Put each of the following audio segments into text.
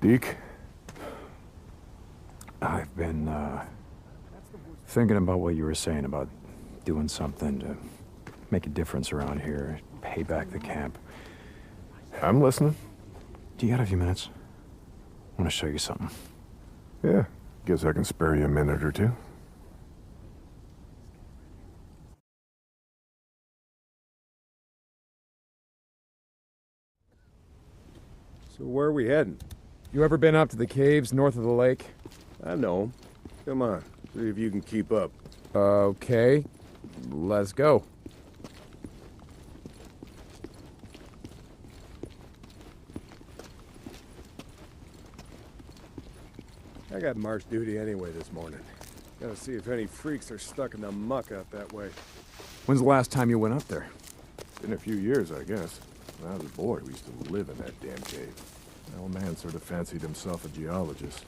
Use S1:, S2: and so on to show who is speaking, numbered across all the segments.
S1: Deke?
S2: I've been, thinking about what you were saying about doing something to make a difference around here, pay back the camp.
S1: I'm listening.
S2: Do you got a few minutes? I want to show you something.
S1: Yeah, guess I can spare you a minute or two.
S3: So where are we heading?
S4: You ever been up to the caves north of the lake?
S3: I know. Come on, see if you can keep up.
S4: Okay, let's go.
S3: I got march duty anyway this morning. Gotta see if any freaks are stuck in the muck out that way.
S4: When's the last time you went up there?
S1: Been a few years, I guess. When I was a boy, we used to live in that damn cave. The old man sort of fancied himself a geologist.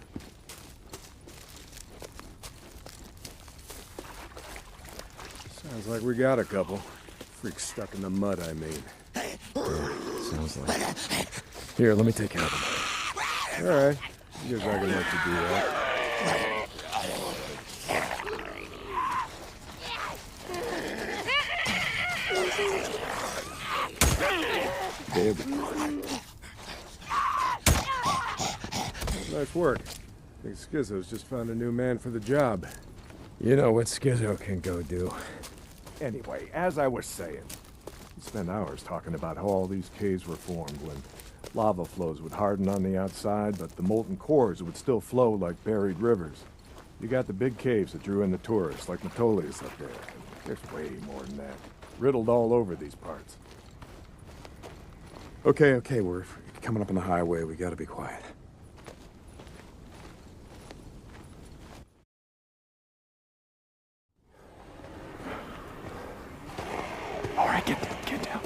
S3: Sounds like we got a couple. Freaks stuck in the mud, I mean.
S4: Yeah, sounds like it. Here, let me take care of them.
S3: Alright. I guess I can let you do that.
S4: There we go.
S3: Nice work. I think Schizo's just found a new man for the job.
S4: You know what Schizo can go do.
S1: Anyway, as I was saying, we spent hours talking about how all these caves were formed when lava flows would harden on the outside, but the molten cores would still flow like buried rivers. You got the big caves that drew in the tourists, like Metolius up there. There's way more than that. Riddled all over these parts.
S4: Okay, we're coming up on the highway. We gotta be quiet.
S2: All right, get down.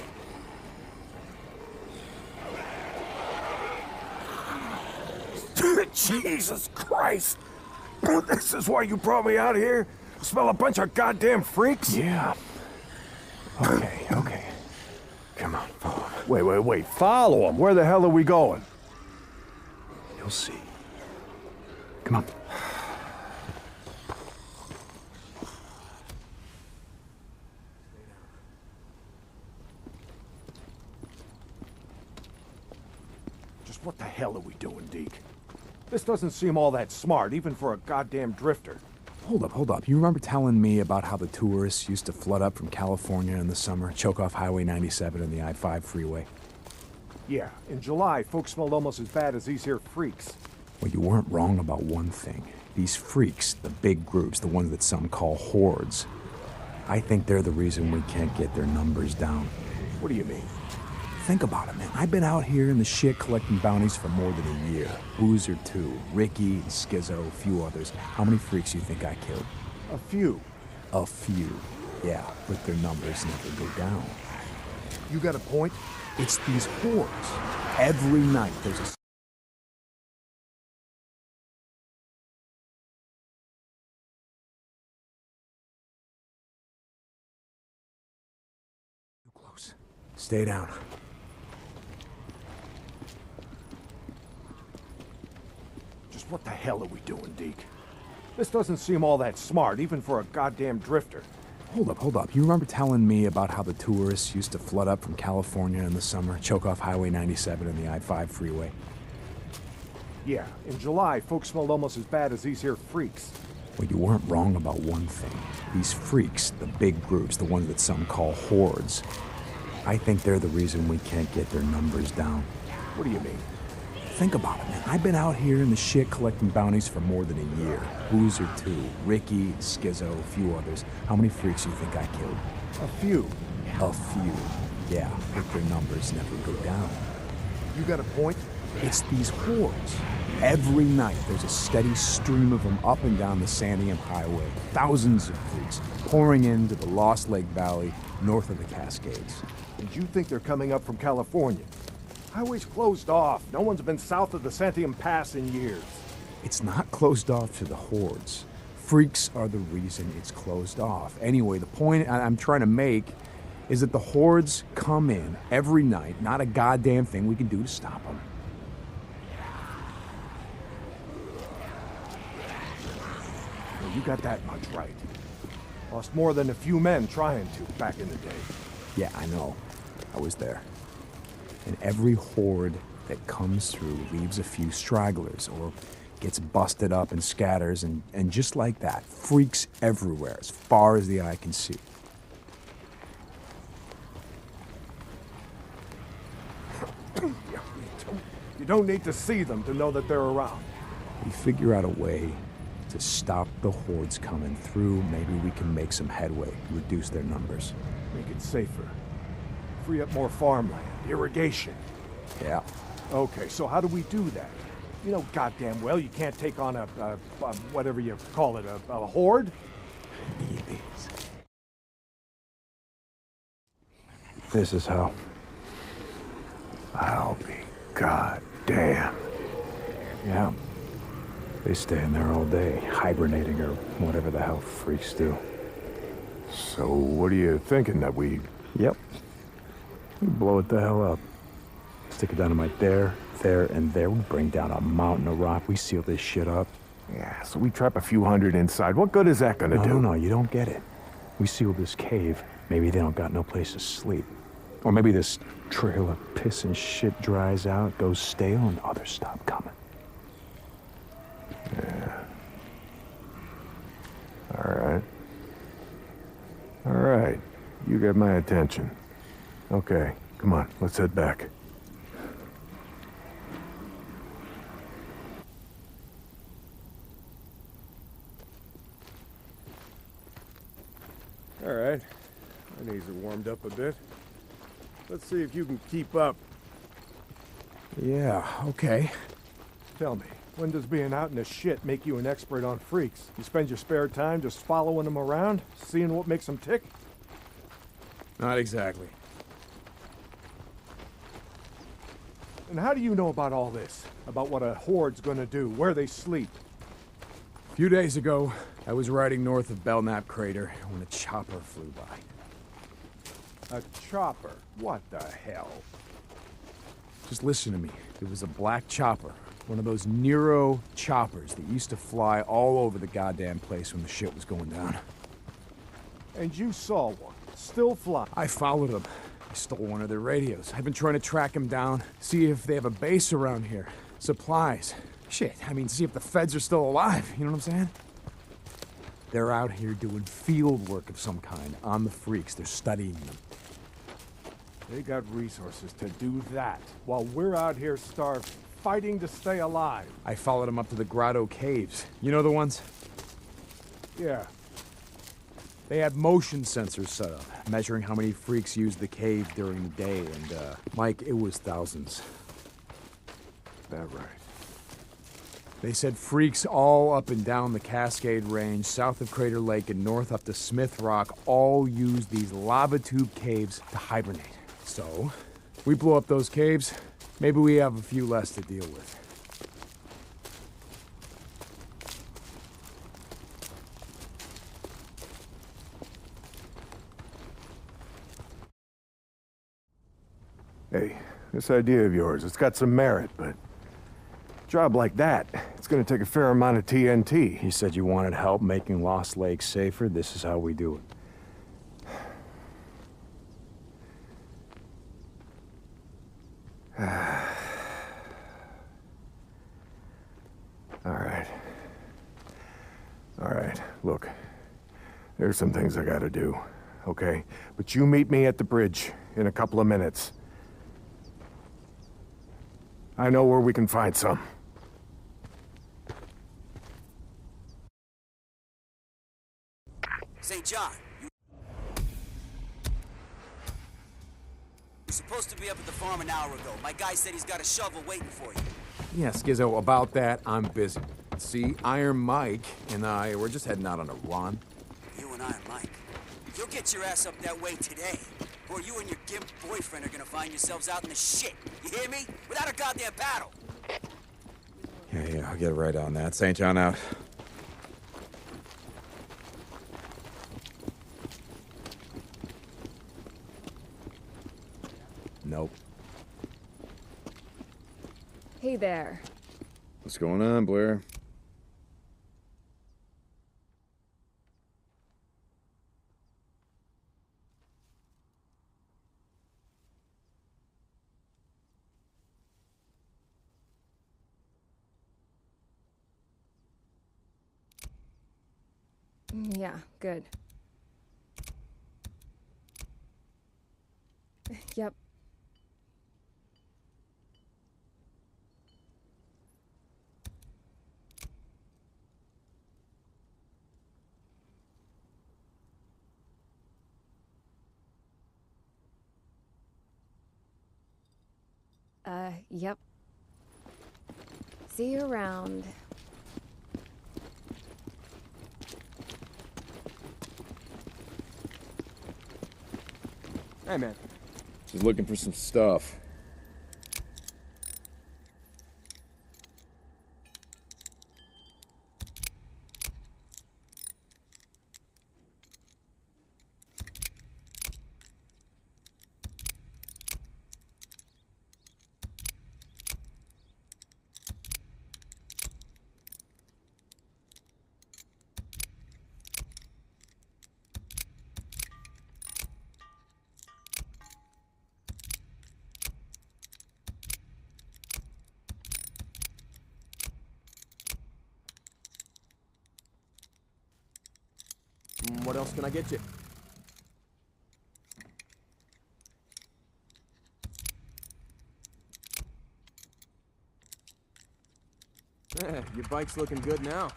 S1: Jesus Christ! This is why you brought me out here? Smell a bunch of goddamn freaks?
S2: Yeah. Okay. Come on, follow me.
S1: Wait. Follow them. Where the hell are we going?
S2: You'll see. Come on.
S1: Just what the hell are we doing, Deke? This doesn't seem all that smart, even for a goddamn drifter.
S2: Hold up. You remember telling me about how the tourists used to flood up from California in the summer, choke off Highway 97 and the I-5 freeway?
S1: Yeah, in July, folks smelled almost as bad as these here freaks.
S2: Well, you weren't wrong about one thing. These freaks, the big groups, the ones that some call hordes, I think they're the reason we can't get their numbers down.
S1: What do you mean?
S2: Think about it, man. I've been out here in the shit collecting bounties for more than a year. Boozer too. Ricky, Schizo, a few others. How many freaks you think I killed?
S1: A few.
S2: A few. Yeah, but their numbers never go down.
S1: You got a point?
S2: It's these hordes. Every night there's a... Too close. Stay down.
S1: Just what the hell are we doing, Deke? This doesn't seem all that smart, even for a goddamn drifter.
S2: Hold up. You remember telling me about how the tourists used to flood up from California in the summer, choke off Highway 97 and the I-5 freeway?
S1: Yeah, in July, folks smelled almost as bad as these here freaks.
S2: Well, you weren't wrong about one thing. These freaks, the big groups, the ones that some call hordes, I think they're the reason we can't get their numbers down.
S1: What do you mean?
S2: Think about it, man. I've been out here in the shit collecting bounties for more than a year. Boozer too. Ricky, Schizo, a few others. How many freaks you think I killed?
S1: A few.
S2: A few. Yeah, but their numbers never go down.
S1: You got a point?
S2: It's these hordes. Every night there's a steady stream of them up and down the Santiam Highway. Thousands of freaks pouring into the Lost Lake Valley north of the Cascades.
S1: And you think they're coming up from California? Highway's closed off. No one's been south of the Santiam Pass in years.
S2: It's not closed off to the hordes. Freaks are the reason it's closed off. Anyway, the point I'm trying to make is that the hordes come in every night, not a goddamn thing we can do to stop them.
S1: you got that much right. Lost more than a few men trying to back in the day.
S2: Yeah, I know. I was there. And every horde that comes through leaves a few stragglers or gets busted up and scatters, and just like that, freaks everywhere as far as the eye can see.
S1: You don't need to see them to know that they're around.
S2: We figure out a way to stop the hordes coming through. Maybe we can make some headway, reduce their numbers.
S1: Make it safer. Free up more farmland, irrigation.
S2: Yeah.
S1: Okay, so how do we do that? You know goddamn well you can't take on a whatever you call it, a horde?
S4: This is how.
S1: I'll be goddamn.
S4: Yeah. They stay in there all day, hibernating or whatever the hell freaks do.
S1: So what are you thinking, that we...
S4: Yep. We blow it the hell up. Stick a dynamite there, and there. We bring down a mountain of rock. We seal this shit up.
S1: Yeah, so we trap a few hundred inside. What good is that gonna do?
S4: No, you don't get it. We seal this cave. Maybe they don't got no place to sleep. Or maybe this trail of piss and shit dries out, goes stale, and others stop coming.
S1: Yeah. All right. You got my attention. Okay, come on, let's head back.
S3: All right. My knees are warmed up a bit. Let's see if you can keep up.
S2: Yeah, okay.
S1: Tell me, when does being out in the shit make you an expert on freaks? You spend your spare time just following them around, seeing what makes them tick?
S2: Not exactly.
S1: And how do you know about all this? About what a horde's gonna do, where they sleep?
S2: A few days ago, I was riding north of Belknap Crater when a chopper flew by.
S1: A chopper? What the hell?
S2: Just listen to me. It was a black chopper. One of those Nero choppers that used to fly all over the goddamn place when the shit was going down.
S1: And you saw one, still flying.
S2: I followed them. I stole one of their radios. I've been trying to track them down, see if they have a base around here. Supplies. Shit, I mean, see if the feds are still alive, you know what I'm saying? They're out here doing field work of some kind on the freaks. They're studying them.
S1: They got resources to do that, while we're out here starving, fighting to stay alive.
S2: I followed them up to the Grotto Caves. You know the ones?
S1: Yeah.
S2: They had motion sensors set up, measuring how many freaks used the cave during the day, and, Mike, it was thousands.
S1: That right.
S2: They said freaks all up and down the Cascade Range, south of Crater Lake and north up to Smith Rock, all use these lava tube caves to hibernate. So, we blow up those caves, maybe we have a few less to deal with.
S1: Hey, this idea of yours, it's got some merit, but... a job like that, it's gonna take a fair amount of TNT.
S4: You said you wanted help making Lost Lake safer. This is how we do it. All right, look. There's some things I gotta do, okay? But you meet me at the bridge in a couple of minutes. I know where we can find some.
S5: St. John, you're supposed to be up at the farm an hour ago. My guy said he's got a shovel waiting for you.
S2: Yeah, Skizzo, about that, I'm busy. See, Iron Mike and I, we're just heading out on a run.
S5: You and Iron Mike. You'll get your ass up that way today. Or you and your gimp boyfriend are gonna find yourselves out in the shit. You hear me? Without a goddamn battle.
S2: Yeah, I'll get right on that. St. John out. Nope.
S6: Hey there.
S7: What's going on, Blair?
S6: Yeah, good. Yep. Yep. See you around.
S3: Hey, man.
S1: Just looking for some stuff.
S3: What else can I get you? Your bike's looking good now.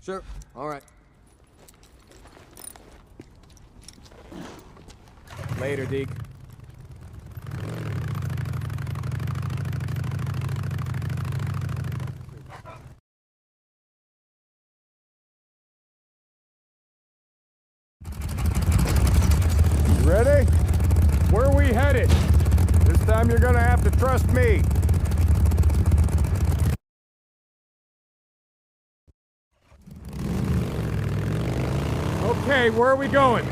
S3: Sure, all right. Later, Deke.
S1: Ready? Where are we headed? This time you're gonna have to trust me. Okay, where are we going?
S7: You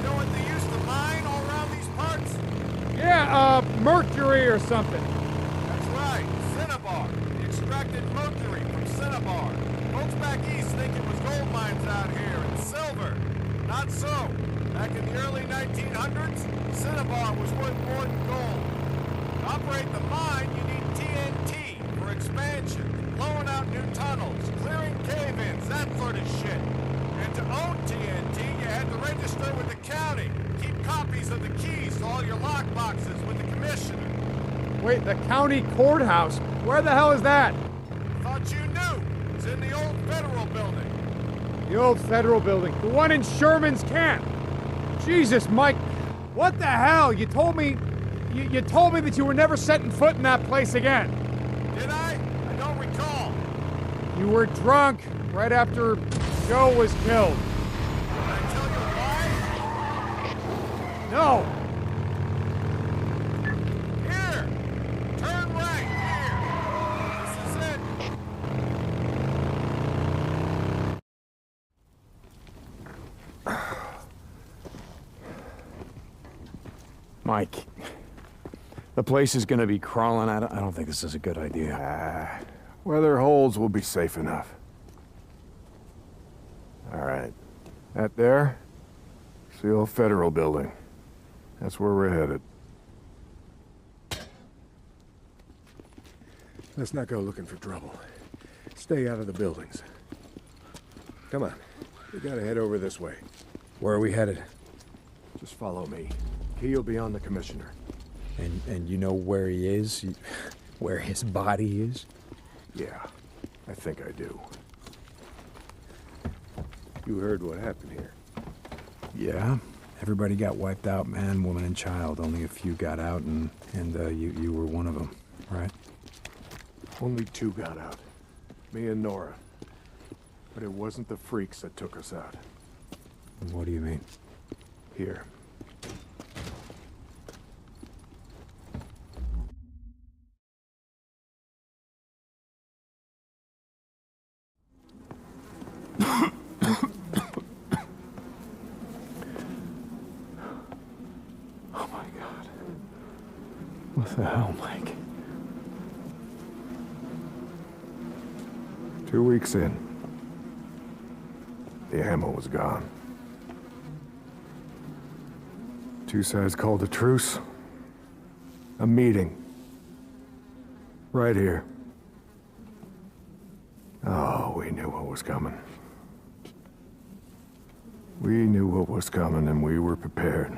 S7: know what they used to mine all around these parts?
S1: Yeah, Mercury or something.
S7: That's right, cinnabar. They extracted mercury from cinnabar. Folks back east think it was gold mines out here and silver. Not so. Back in the early 1900s, cinnabar was worth more than gold. To operate the mine, you need TNT for expansion, blowing out new tunnels, clearing cave-ins, that sort of shit. And to own TNT, you had to register with the county. Keep copies of the keys to all your lockboxes with the commissioner.
S1: Wait, the county courthouse? Where the hell is that?
S7: Thought you knew. It's in the old federal building.
S1: The old federal building. The one in Sherman's camp. Jesus, Mike. What the hell? You told me... You told me that you were never setting foot in that place again.
S7: Did I? I don't recall.
S1: You were drunk right after Joe was killed.
S7: Did I tell you why?
S1: No.
S7: Here! Turn right, here! This is it!
S4: Mike, the place is gonna be crawling out. I don't think this is a good idea.
S1: Where there are holes, we'll be safe enough. All right. That there? It's the old federal building. That's where we're headed.
S3: Let's not go looking for trouble. Stay out of the buildings. Come on. We gotta head over this way. Where are we headed?
S1: Just follow me. Key will be on the commissioner.
S2: And you know where he is? Where his body is?
S1: Yeah, I think I do.
S3: You heard what happened here.
S2: Yeah. Everybody got wiped out, man, woman, and child. Only a few got out, and you were one of them, right?
S1: Only 2 got out. Me and Nora. But it wasn't the freaks that took us out.
S2: What do you mean?
S1: Here.
S4: Oh my God. What the hell, Mike?
S1: 2 weeks in. The ammo was gone. 2 sides called a truce. A meeting. Right here. Oh, we knew what was coming. We knew what was coming and we were prepared.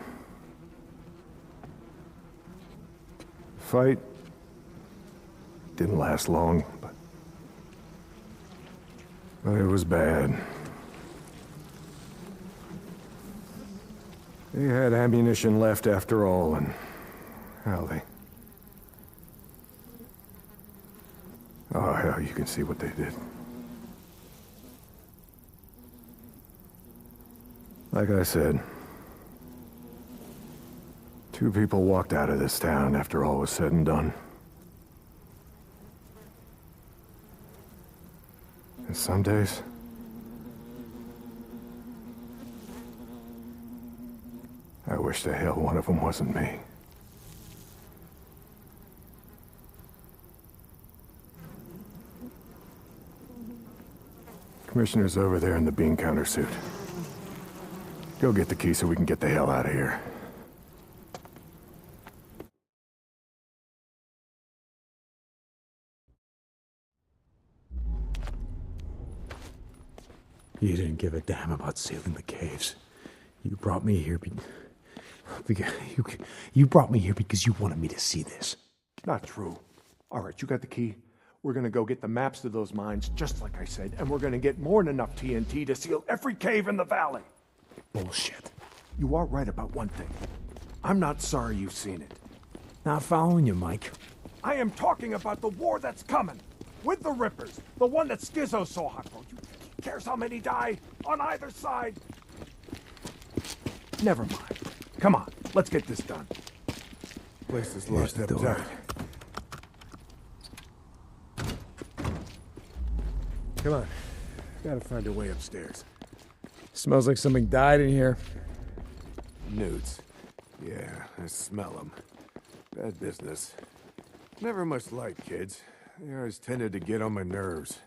S1: Fight didn't last long, but it was bad. They had ammunition left after all, and hell, oh, hell, you can see what they did. Like I said, 2 people walked out of this town after all was said and done. And some days, I wish the hell one of them wasn't me. Commissioner's over there in the bean counter suit. Go get the key so we can get the hell out of here.
S2: You didn't give a damn about sealing the caves. You brought me here you brought me here because you wanted me to see this.
S1: Not true. All right, you got the key. We're gonna go get the maps to those mines, just like I said, and we're gonna get more than enough TNT to seal every cave in the valley.
S2: Bullshit.
S1: You are right about one thing. I'm not sorry you've seen it.
S2: Not following you, Mike.
S1: I am talking about the war that's coming. With the Rippers. The one that Skizzo saw hot for. You think he cares how many die on either side? Never mind. Come on, let's get this done.
S3: Place is locked
S2: the
S3: up
S2: door.
S3: tight. Come on. Gotta find a way upstairs.
S8: Smells like something died in here.
S3: Newts. Yeah, I smell them. Bad business. Never much liked kids. They always tended to get on my nerves.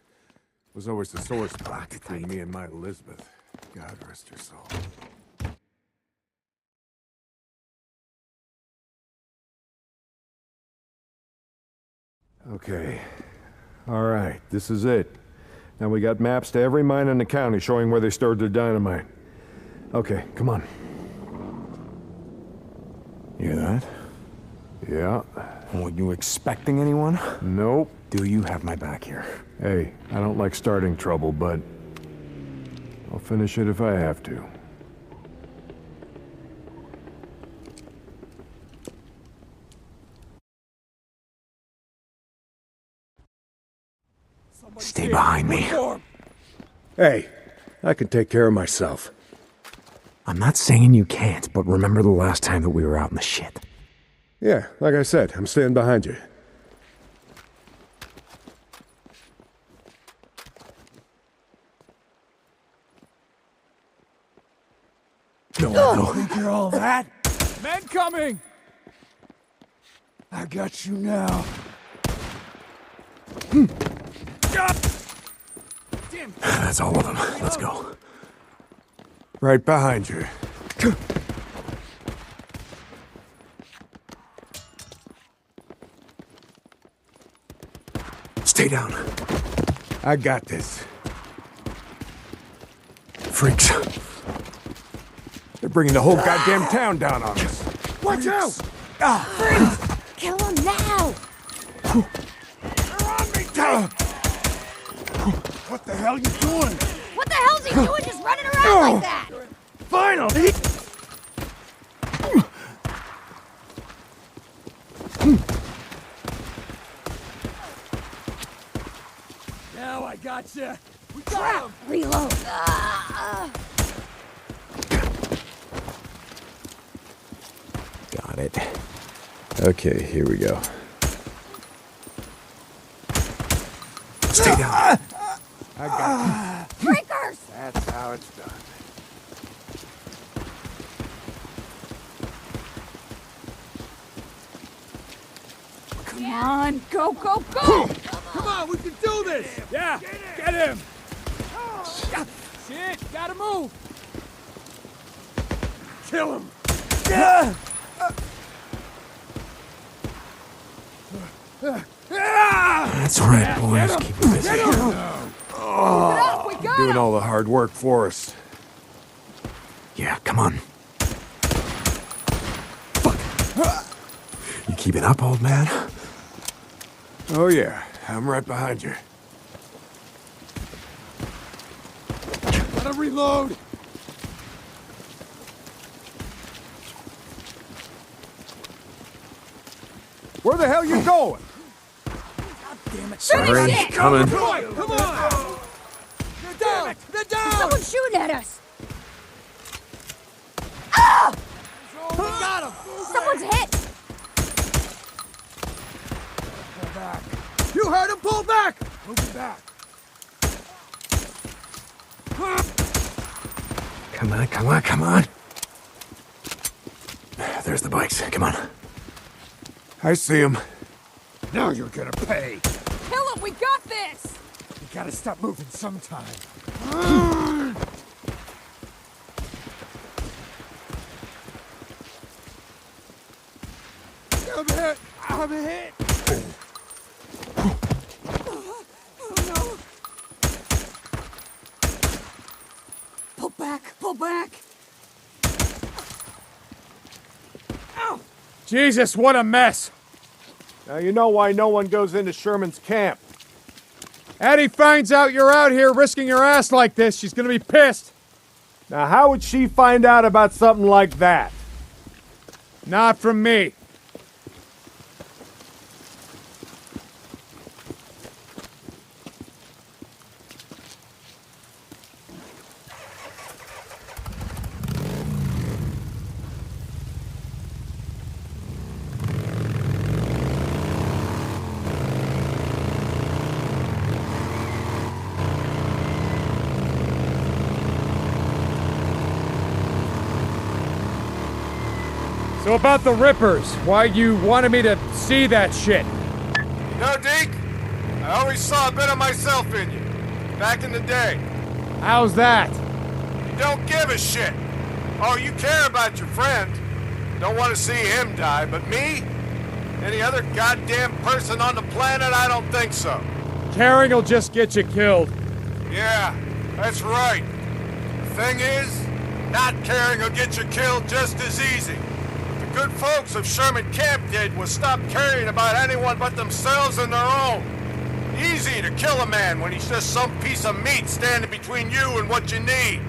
S3: Was always the sore spot between me and my Elizabeth. God rest her soul.
S1: Okay. All right, this is it. Now we got maps to every mine in the county showing where they stored their dynamite. Okay, come on.
S2: You hear that?
S1: Yeah.
S2: Were you expecting anyone?
S1: Nope.
S2: Do you have my back here?
S1: Hey, I don't like starting trouble, but I'll finish it if I have to.
S2: Stay behind me.
S3: Hey, I can take care of myself.
S2: I'm not saying you can't, but remember the last time that we were out in the shit.
S3: Yeah, like I said, I'm staying behind you.
S2: No.
S8: Think you're all that? Men coming! I got you now.
S2: That's all of them. Let's go.
S3: Right behind you.
S2: Stay down.
S3: I got this.
S2: Freaks.
S3: They're bringing the whole goddamn town down on us.
S8: Watch out!
S6: Kill him now!
S8: They're on me, Dave! What the hell you doing?
S6: What the hell's he doing just running around like that?
S8: Finally! Now I gotcha! We got him!
S6: Reload.
S2: Got it. Okay, here we go. Stay down.
S3: I got you.
S6: Breakers!
S3: That's how it's done.
S6: Come on, go, go, go!
S8: Come on, we can do this! Yeah, get him! Shit, gotta move! Kill him!
S2: That's right, boys. Keep it busy.
S6: Keep it up, we got
S3: Doing
S6: him!
S3: all the hard work for us.
S2: Yeah, come on. Fuck. You keeping up, old man?
S3: Oh yeah, I'm right behind you.
S8: Gotta reload!
S1: Where the hell you going?
S6: Damn it,
S2: Sorry,
S6: finish it!
S2: coming.
S8: Come on! They're down! They're down!
S6: Someone's shooting at us!
S8: We got him!
S6: Someone's hit!
S8: Pull back. You heard him! Pull back! Moving back.
S2: Come on, come on, come on. There's the bikes. Come on.
S3: I see him.
S8: Now you're gonna pay.
S6: Kill him, we got this!
S8: You gotta stop moving sometime. I'm hit! I'm hit! Oh no!
S6: Pull back, pull back! Ow!
S7: Jesus, what a mess!
S1: Now you know why no one goes into Sherman's camp.
S7: Addie finds out you're out here risking your ass like this, she's gonna be pissed.
S1: Now how would she find out about something like that?
S7: Not from me. So about the Rippers, why you wanted me to see that shit? You know, Deke, I always saw a bit of myself in you. Back in the day. How's that? You don't give a shit. Oh, you care about your friend. Don't want to see him die, but me? Any other goddamn person on the planet? I don't think so. Caring will just get you killed. Yeah, that's right. The thing is, not caring will get you killed just as easy. What the good folks of Sherman Camp did was stop caring about anyone but themselves and their own. Easy to kill a man when he's just some piece of meat standing between you and what you need.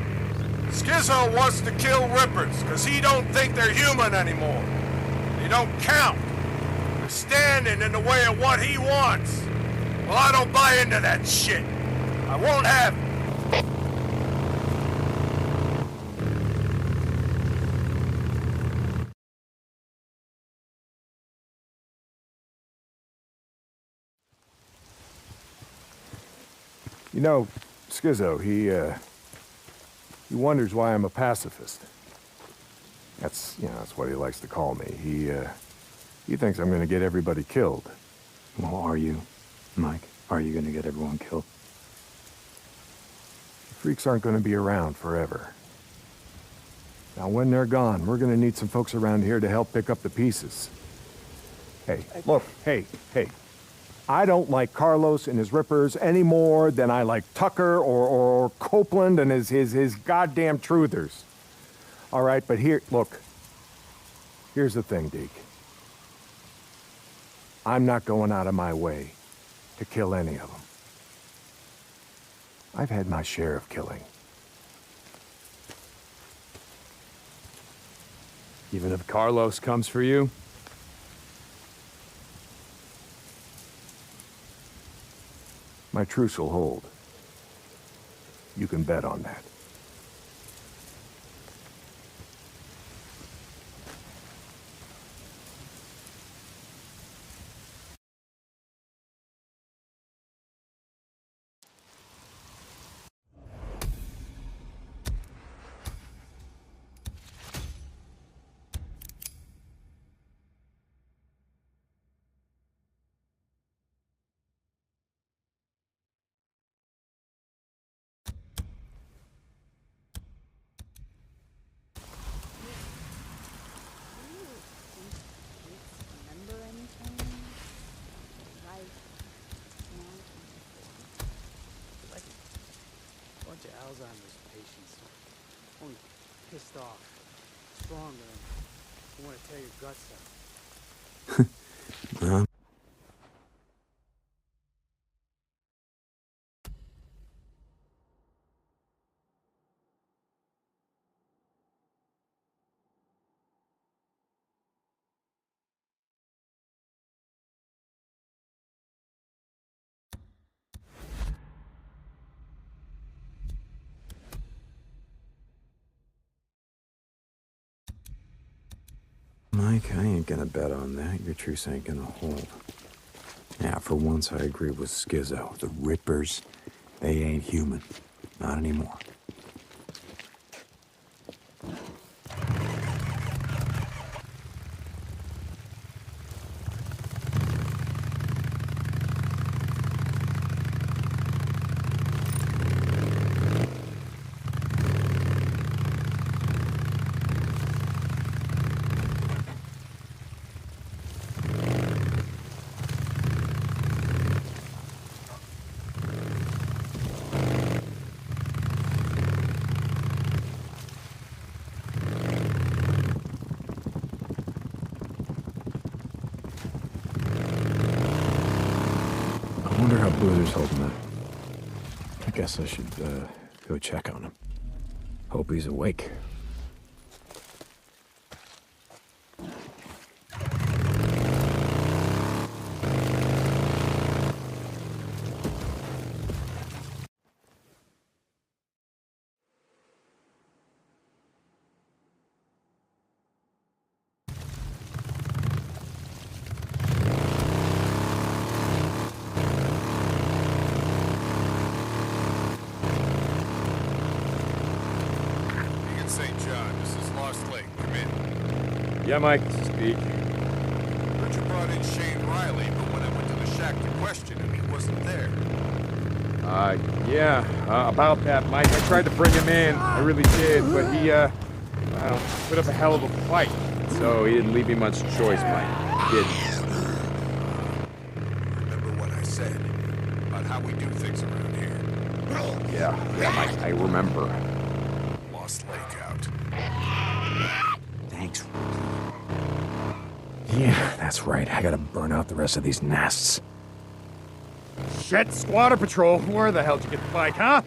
S7: Schizo wants to kill Rippers because he don't think they're human anymore. They don't count. They're standing in the way of what he wants. Well, I don't buy into that shit. I won't have it.
S1: You know, Schizo, he wonders why I'm a pacifist. That's what he likes to call me. He thinks I'm gonna get everybody killed.
S4: Well, are you, Mike? Are you gonna get everyone killed?
S1: The freaks aren't gonna be around forever. Now, when they're gone, we're gonna need some folks around here to help pick up the pieces. Hey, look, hey. I don't like Carlos and his Rippers any more than I like Tucker or Copeland and his goddamn truthers. All right, but here's the thing, Deke. I'm not going out of my way to kill any of them. I've had my share of killing.
S4: Even if Carlos comes for you?
S1: My truce will hold. You can bet on that.
S9: Alzheimer's patients. Only pissed off. Stronger and you want to tear your guts out.
S4: Mike, I ain't gonna bet on that. Your truce ain't gonna hold. Yeah, for once I agree with Skizzo. The Rippers, they ain't human. Not anymore. I wonder how Boozer's holding up. I guess I should, go check on him. Hope he's awake.
S7: Deacon St. John, this is Lost Lake. Come in.
S3: Yeah, Mike, speak.
S7: Heard you brought in Shane Riley, but when I went to the shack to question him, he wasn't there.
S3: About that, Mike. I tried to bring him in. I really did, but he, put up a hell of a fight. So he didn't leave me much choice, Mike. He didn't.
S7: Remember what I said about how we do things around here?
S3: Yeah, Mike, I remember.
S7: Lost Lake out.
S4: Thanks. Yeah, that's right. I gotta burn out the rest of these nests.
S3: Shit, Squatter Patrol. Where the hell did you get the bike, huh?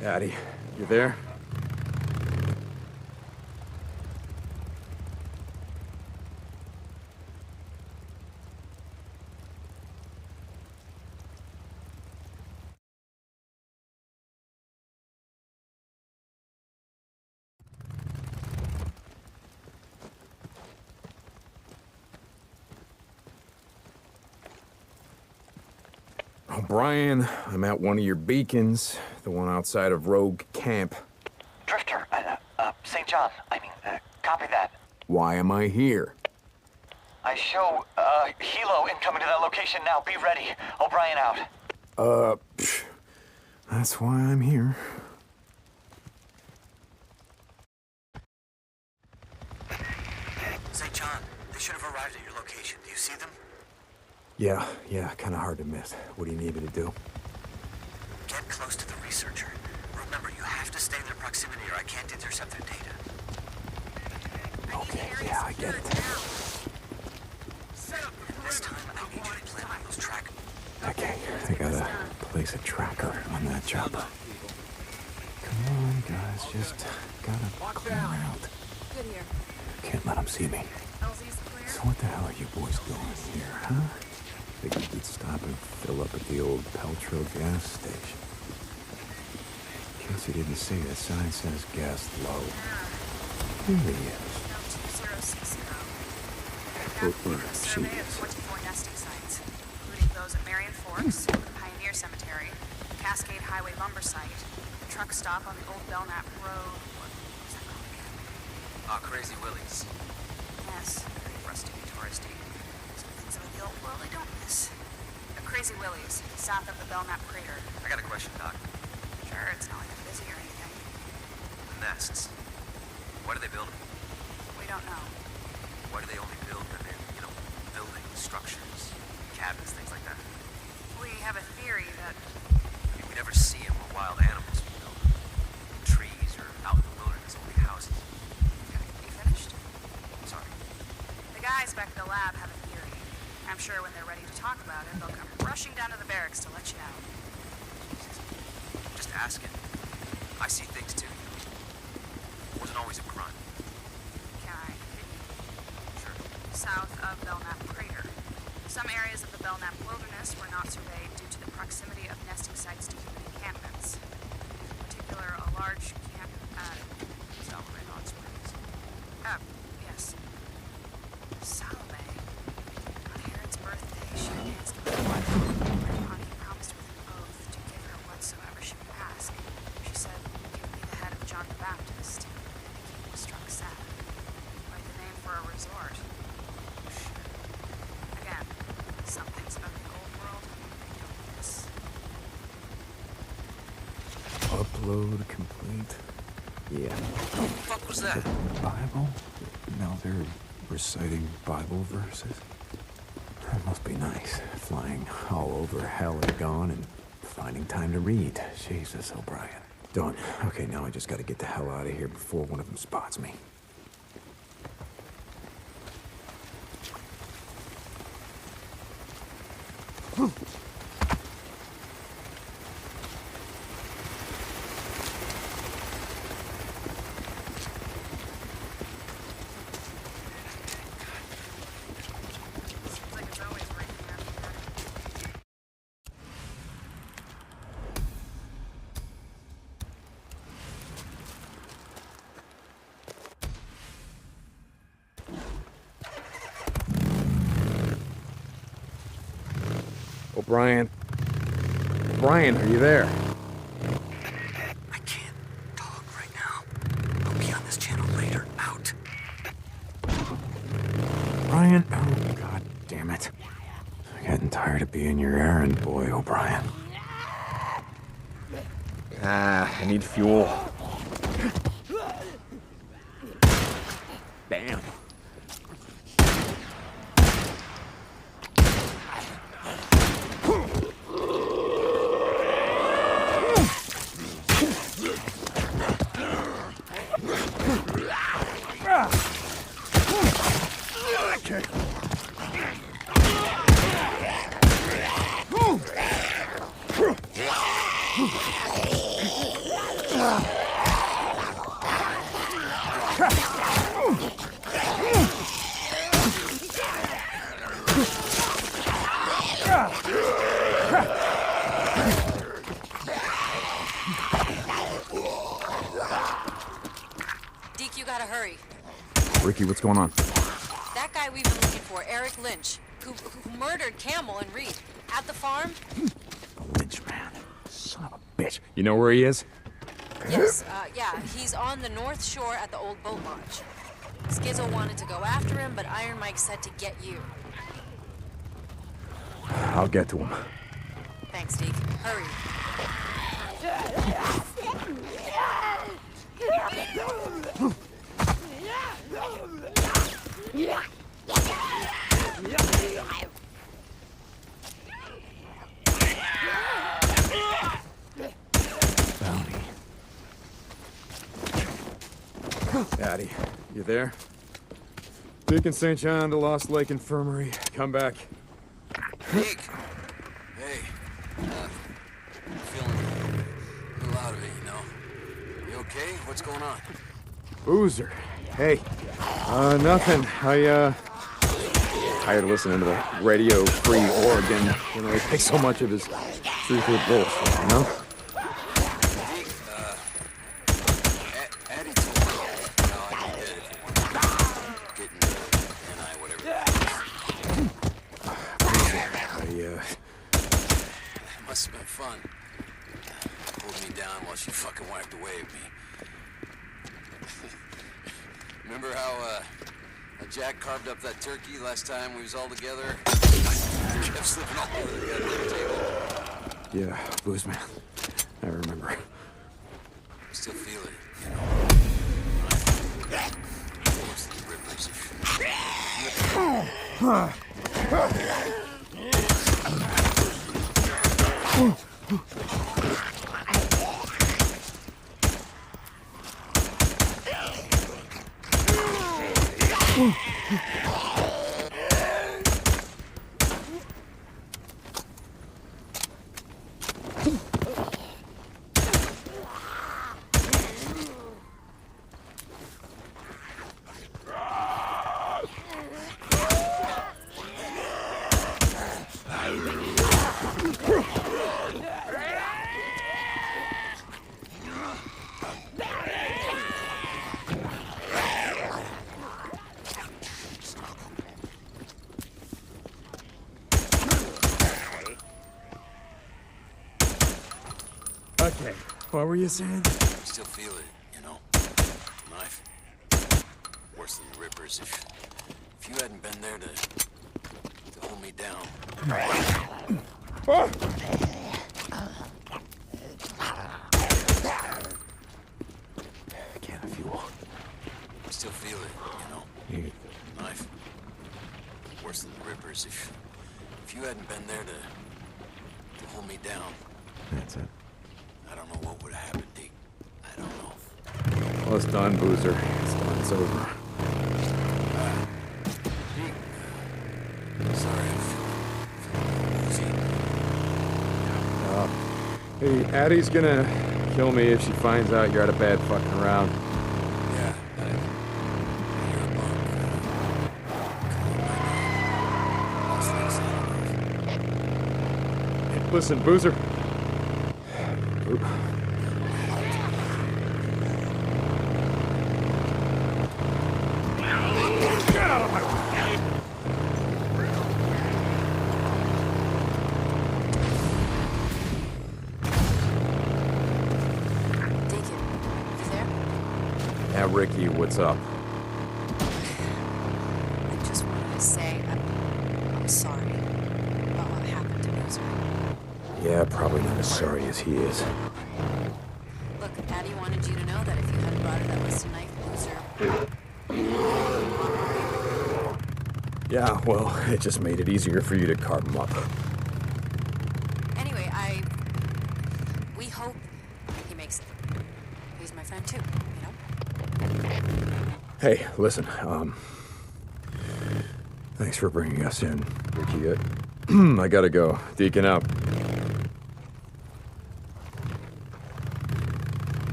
S4: Daddy, you there? O'Brien, I'm at one of your beacons, the one outside of Rogue Camp.
S10: Drifter, St. John, copy that.
S4: Why am I here?
S10: I show, helo incoming to that location now. Be ready. O'Brien out.
S4: That's why I'm here.
S5: St. John, they should have arrived at your location. Do you see them?
S4: Yeah, kinda hard to miss. What do you need me to do?
S5: Get close to the researcher. Remember, you have to stay in their proximity or I can't intercept their data.
S4: Okay, yeah, I get it.
S5: This time, I need you to plan on those track.
S4: Okay, I gotta place a tracker on that job. Come on, guys, just gotta clear out.
S6: Good here.
S4: Can't let them see me.
S6: LZ's clear.
S4: So what the hell are you boys doing here, huh? Figured you'd stop and fill up at the old Peltro gas station. In case you didn't see, that sign says gas low. Here he is.
S6: 2060.
S4: She
S6: Survey of
S4: is.
S6: 24 nesting sites, including those at Marion Forks, the Pioneer Cemetery, Cascade Highway Lumber Site, the truck stop on the old Belknap Road. What was that called again?
S5: Crazy Willies.
S6: Yes, very rusty and touristy. Some things of the old world I don't miss. The Crazy Willies, south of the Belknap Crater.
S5: I got a question, Doc.
S6: Sure, it's not like I'm busy or anything.
S5: The nests. Why do they build them?
S6: We don't know.
S5: Why do they only build them in, buildings, structures, cabins, things like that?
S6: We have a theory that
S5: We never see them. Well,
S4: wild animals, you know. Trees or out in the wilderness, only houses.
S6: Okay, you finished?
S4: Sorry.
S6: The guys back at the lab have a theory. I'm sure when they're ready to talk about it, they'll come rushing down to the barracks to let you know.
S4: Just asking. I see things too. Wasn't always a crime.
S6: Can I continue?
S4: Sure.
S6: South of Belknap Crater. Some areas of the Belknap wilderness were not surveyed due to the proximity of nesting sites to human encampments. In particular, a large camp at
S4: Salome Hot Springs.
S6: yes. Salome. On Herod's birthday, she danced with the wife. Honey promised with an oath to give her whatsoever she would ask. She said, "Give me the head of John the Baptist." And the king was struck sad. Quite the name for a resort. Again, some things about the old world they don't miss.
S2: Upload complete. Yeah.
S4: What the fuck was that?
S2: Bible? Now they're reciting Bible verses. That must be nice. Flying all over hell and gone and finding time to read. Jesus, O'Brien. Done. Okay, now I just gotta get the hell out of here before one of them spots me.
S6: Seems like it's always raining out here.
S2: O'Brien. O'Brien, are you there?
S4: I can't talk right now. I'll be on this channel later. Out.
S2: O'Brien? Oh, god damn it. I'm getting tired of being your errand boy, O'Brien. I need fuel. Damn.
S11: Deke, you gotta hurry.
S2: Ricky, what's going on?
S11: That guy we've been looking for, Eric Lynch, who murdered Campbell and Reed at the farm.
S2: The Lynch man. Son of a bitch. You know where he is?
S11: Yes, yeah, he's on the north shore at the old boat launch. Skizzo wanted to go after him, but Iron Mike said to get you.
S2: I'll get to him.
S11: Thanks, Deke. Hurry.
S2: Bounty. Daddy, you there? Deacon St. John to Lost Lake Infirmary. Come back.
S5: Deke. Hey. I'm feeling a little out of it, you know. You okay? What's going on?
S2: Boozer. Hey. Nothing. Tired of listening to the Radio Free Oregon. You know, they take so much of his truth with bullshit, you know?
S5: Deke, Addie told me, I can get it if you want. Getting NI, whatever. It must have been fun. Pulled me down while she fucking whacked away at me. Remember how Jack carved up that turkey last time we was all together? I kept slipping all over the goddamn table.
S2: Yeah, booze man. I remember.
S5: I still feel it, you know. Force these rippers of...
S2: Okay, what were you saying?
S5: Still feel it, you know? Knife. Worse than the Rippers. If you hadn't been there to hold me down.
S4: Can of fuel.
S5: Still feel it, you know?
S4: Yeah.
S5: Knife. Worse than the Rippers. If you hadn't been there to hold me down.
S4: That's it.
S5: I don't know what would have happened, Deke. I don't know.
S2: Well, it's done, Boozer. It's done. It's over.
S5: Deke. Sorry, I feel woozy.
S2: Hey, Addie's gonna kill me if she finds out you're at a bad fucking around.
S5: Yeah, you're a bug.
S2: Hey, listen, Boozer.
S11: Deacon, you there?
S2: Yeah, Ricky, what's up?
S11: I just wanted to say I'm sorry about what happened to Boozer.
S4: Yeah, probably not as sorry as he is.
S11: Look, Addie wanted you to know that if you hadn't brought her that rusty knife, Boozer.
S2: Yeah, well, it just made it easier for you to carve him up.
S11: Anyway, we hope he makes it. He's my friend too, you know?
S2: Hey, listen, thanks for bringing us in, Ricky. I gotta go. Deacon out.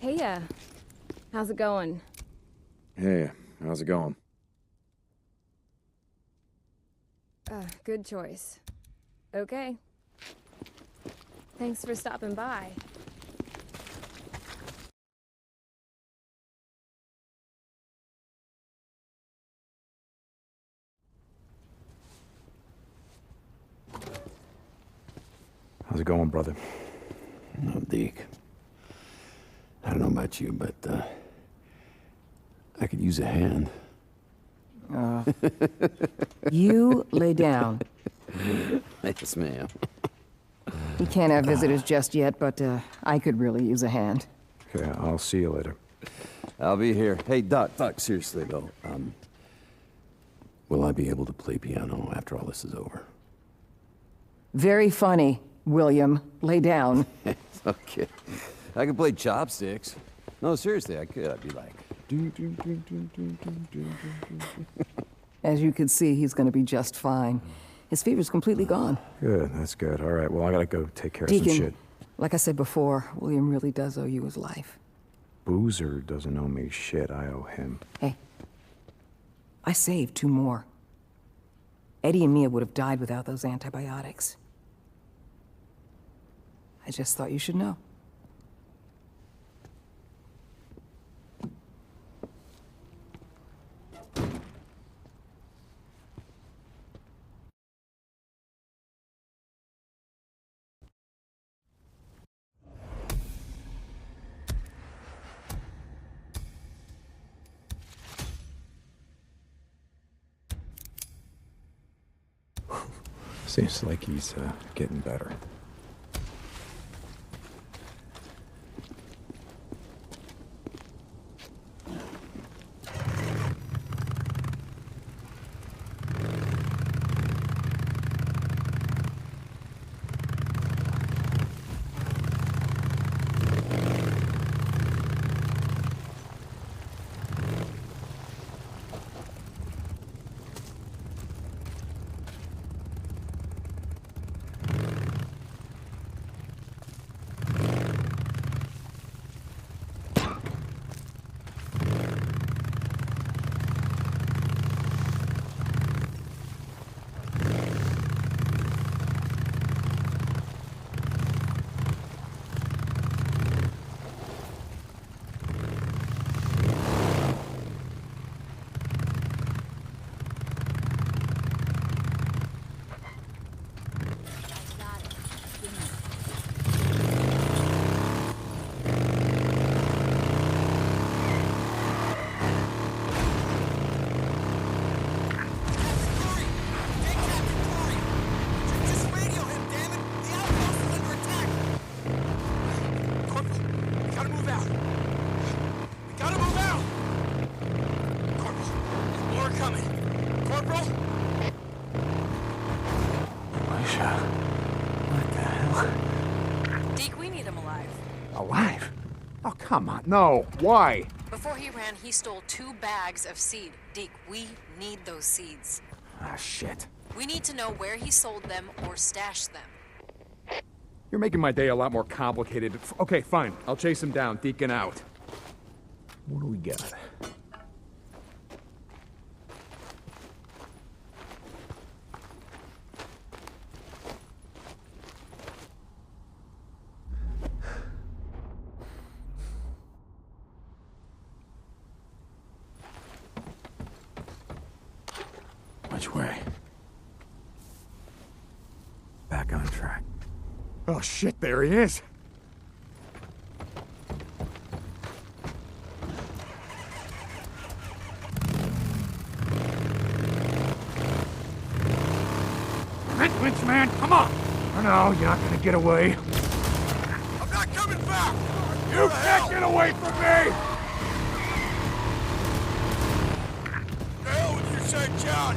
S12: Hey, how's it going?
S2: Hey, how's it going?
S12: Good choice. Okay. Thanks for stopping by.
S2: How's it going, brother?
S4: No, Deke. I don't know about you, but, I could use a hand.
S13: You lay down.
S4: Yes, ma'am.
S13: We can't have visitors just yet, but I could really use a hand.
S2: Okay, I'll see you later.
S4: I'll be here. Hey, Doc, seriously, though, will I be able to play piano after all this is over?
S13: Very funny, William. Lay down.
S4: Okay. I could play chopsticks. No, seriously, I could. I'd be like...
S13: As you can see, he's going to be just fine. His fever's completely gone.
S2: Good, that's good. All right, well, I gotta go take care of
S13: Deacon,
S2: some shit.
S13: like I said before, William really does owe you his life.
S2: Boozer doesn't owe me shit. I owe him.
S13: Hey, I saved 2 more. Eddie and Mia would have died without those antibiotics. I just thought you should know.
S2: Seems like he's getting better.
S7: coming. Corporal?
S4: Alicia. What the hell?
S11: Deke, we need him alive.
S2: Alive? Oh, come on. No. Why?
S11: Before he ran, he stole 2 bags of seed. Deke, we need those seeds.
S2: Ah, shit.
S11: We need to know where he sold them or stashed them.
S2: You're making my day a lot more complicated. Okay, fine. I'll chase him down. Deacon out. What do we got?
S4: Which way? Back on track.
S2: Oh, shit, there he is. Lynch, man, come on! Oh, no, you're not gonna get away.
S7: I'm not coming back!
S8: You can't get away from me!
S7: The hell with you, St. John?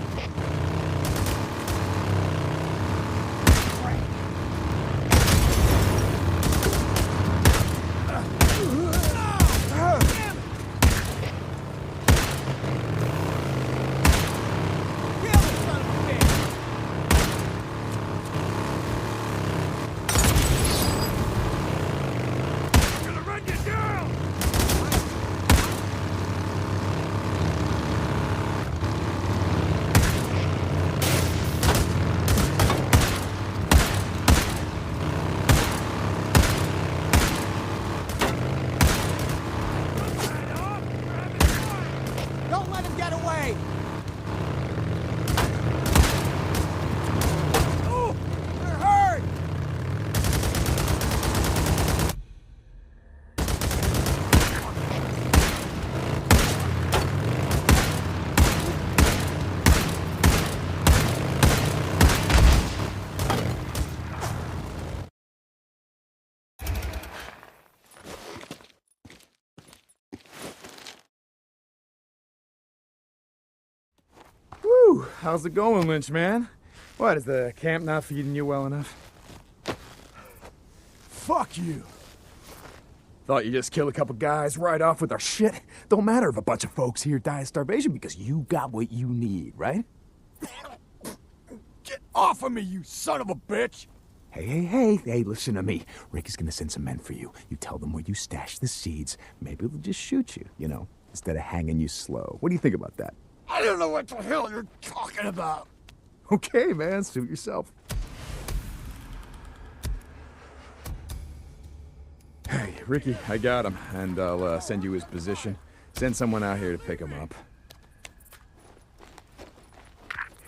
S9: Don't let him get away! Oh! You're hurt!
S2: Whew, how's it going, Lynch, man? What, is the camp not feeding you well enough?
S8: Fuck you.
S2: Thought you just killed a couple guys right off with our shit? Don't matter if a bunch of folks here die of starvation because you got what you need, right?
S8: Get off of me, you son of a bitch!
S2: Hey, listen to me. Rick is gonna send some men for you. You tell them where you stashed the seeds. Maybe they'll just shoot you, instead of hanging you slow. What do you think about that?
S8: I don't know what the hell you're talking about.
S2: Okay, man, suit yourself. Hey, Ricky, I got him, and I'll send you his position. Send someone out here to pick him up.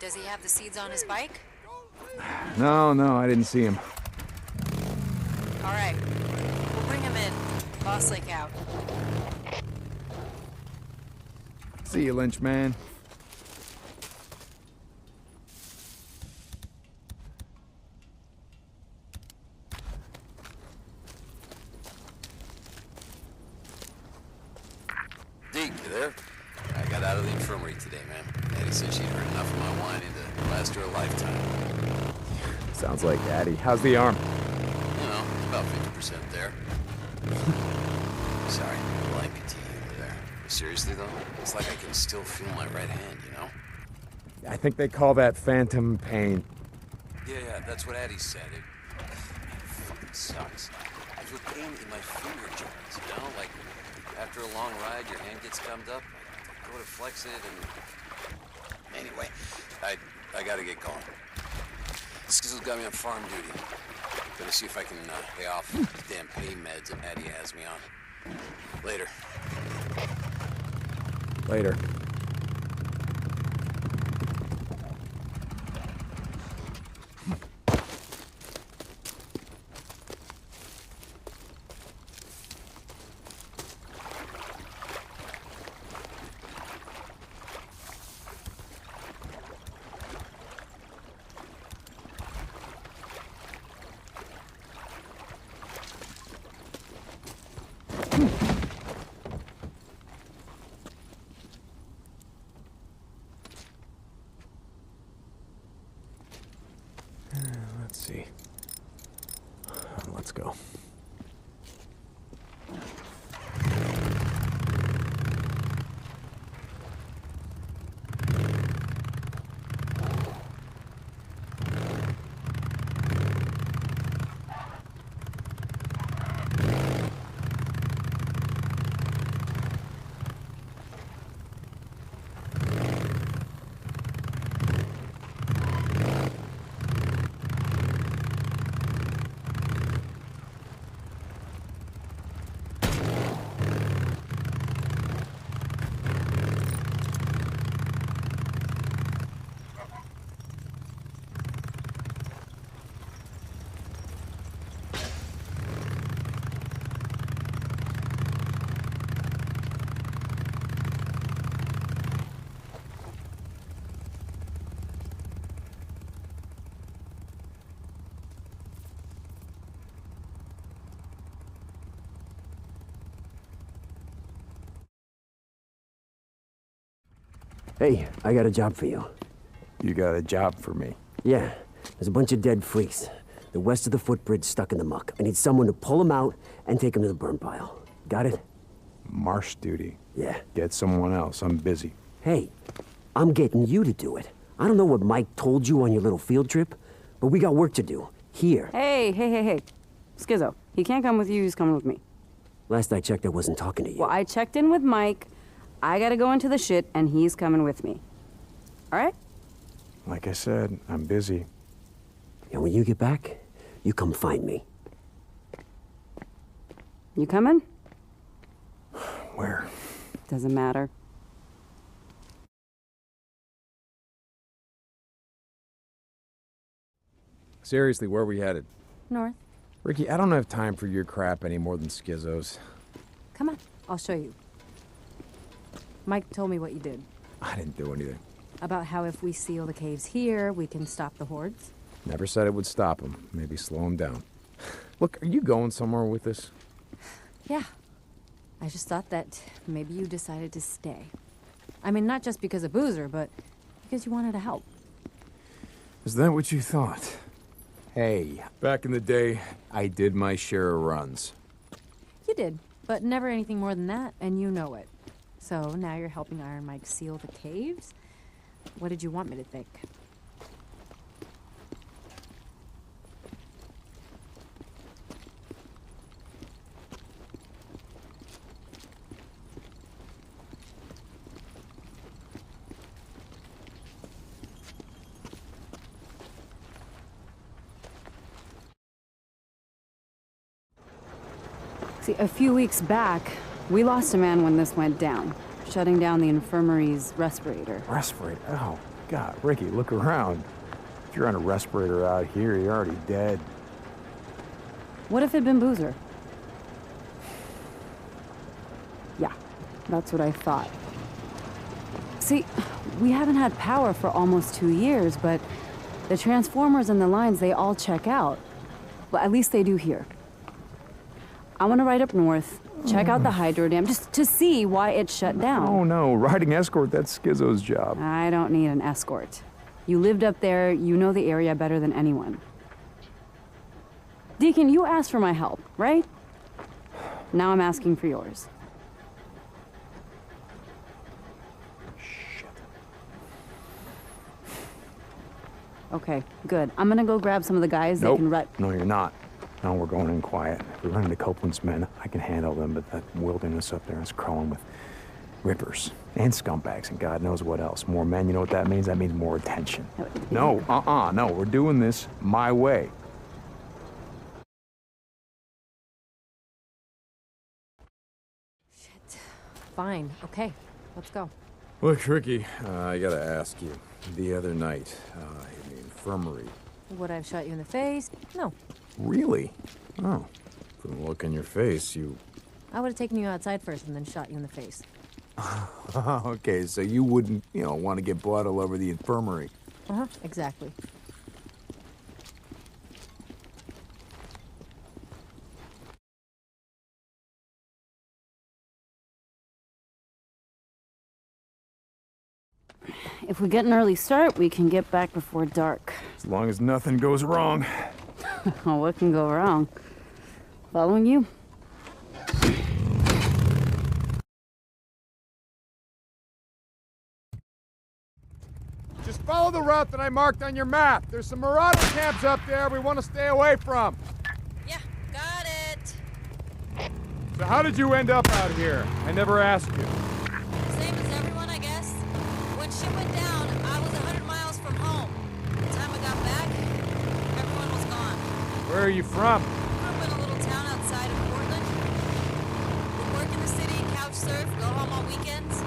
S11: Does he have the seeds on his bike?
S2: No, I didn't see him.
S11: All right. We'll bring him in. Boss Lake out.
S2: See you, Lynch, man.
S5: Deke, you there? I got out of the infirmary today, man. Addie said she'd heard enough of my whining to last her a lifetime.
S2: Sounds like Addie. How's the arm?
S5: You know, it's about 50% there. Sorry, blind amputee over there. Seriously, though? It's like I can still feel my right hand, you know?
S2: I think they call that phantom pain.
S5: Yeah, that's what Addie said. It fucking sucks. I feel pain in my finger joints, you know? Like, after a long ride, your hand gets gummed up. I go to flex it, and... Anyway, I gotta get going. Skizzle's got me on farm duty. Gotta see if I can pay off the damn pain meds that Addie has me on. Later.
S2: Later. Let's see. Let's go.
S14: Hey, I got a job for you.
S2: You got a job for me?
S14: Yeah, there's a bunch of dead freaks. They're west of the footbridge, stuck in the muck. I need someone to pull them out and take them to the burn pile. Got it?
S2: Marsh duty.
S14: Yeah.
S2: Get someone else. I'm busy.
S14: Hey, I'm getting you to do it. I don't know what Mike told you on your little field trip, but we got work to do. Here.
S15: Hey. Skizzo, he can't come with you, he's coming with me.
S14: Last I checked, I wasn't talking to you.
S15: Well, I checked in with Mike. I gotta go into the shit, and he's coming with me. All right?
S2: Like I said, I'm busy.
S14: And when you get back, you come find me.
S15: You coming?
S2: Where?
S15: Doesn't matter.
S2: Seriously, where are we headed?
S15: North.
S2: Ricky, I don't have time for your crap any more than Skizzo's.
S15: Come on, I'll show you. Mike told me what you did.
S2: I didn't do anything.
S15: About how if we seal the caves here, we can stop the hordes.
S2: Never said it would stop him. Maybe slow him down. Look, are you going somewhere with this?
S15: Yeah. I just thought that maybe you decided to stay. I mean, not just because of Boozer, but because you wanted to help.
S2: Is that what you thought? Hey, back in the day, I did my share of runs.
S15: You did, but never anything more than that, and you know it. So now you're helping Iron Mike seal the caves? What did you want me to think? See, a few weeks back, we lost a man when this went down, shutting down the infirmary's respirator.
S2: Respirator? Oh, God, Ricky, look around. If you're on a respirator out here, you're already dead.
S15: What if it'd been Boozer? Yeah, that's what I thought. See, we haven't had power for almost 2 years, but the transformers and the lines, they all check out. Well, at least they do here. I want to ride up north, check out the hydro dam, just to see why it shut down.
S2: Oh, no, riding escort, that's Skizzo's job.
S15: I don't need an escort. You lived up there, you know the area better than anyone. Deacon, you asked for my help, right? Now I'm asking for yours.
S2: Shit.
S15: Okay, good. I'm gonna go grab some of the guys that can
S2: No, you're not. No, we're going in quiet. If we run into Copeland's men, I can handle them, but that wilderness up there is crawling with rippers and scumbags and God knows what else. More men, you know what that means? That means more attention. No, no, we're doing this my way.
S15: Shit. Fine, okay, let's go.
S2: Look, Ricky, I gotta ask you. The other night, in the infirmary.
S15: Would I have shot you in the face? No.
S2: Really? Oh. From the look in your face, you...
S15: I would have taken you outside first and then shot you in the face.
S2: Okay, so you wouldn't, want to get blood all over the infirmary.
S15: Uh-huh, exactly. If we get an early start, we can get back before dark.
S2: As long as nothing goes wrong.
S15: What can go wrong? Following you?
S7: Just follow the route that I marked on your map. There's some marauder camps up there we want to stay away from.
S11: Yeah, got it.
S7: So how did you end up out here? I never asked you.
S11: Same as everyone, I guess. When shit went down, I was 100 miles from home. By the time I got back, everyone was gone.
S7: Where are you from?
S11: Grew up in a little town outside of Portland. Would work in the city, couch surf, go home on weekends.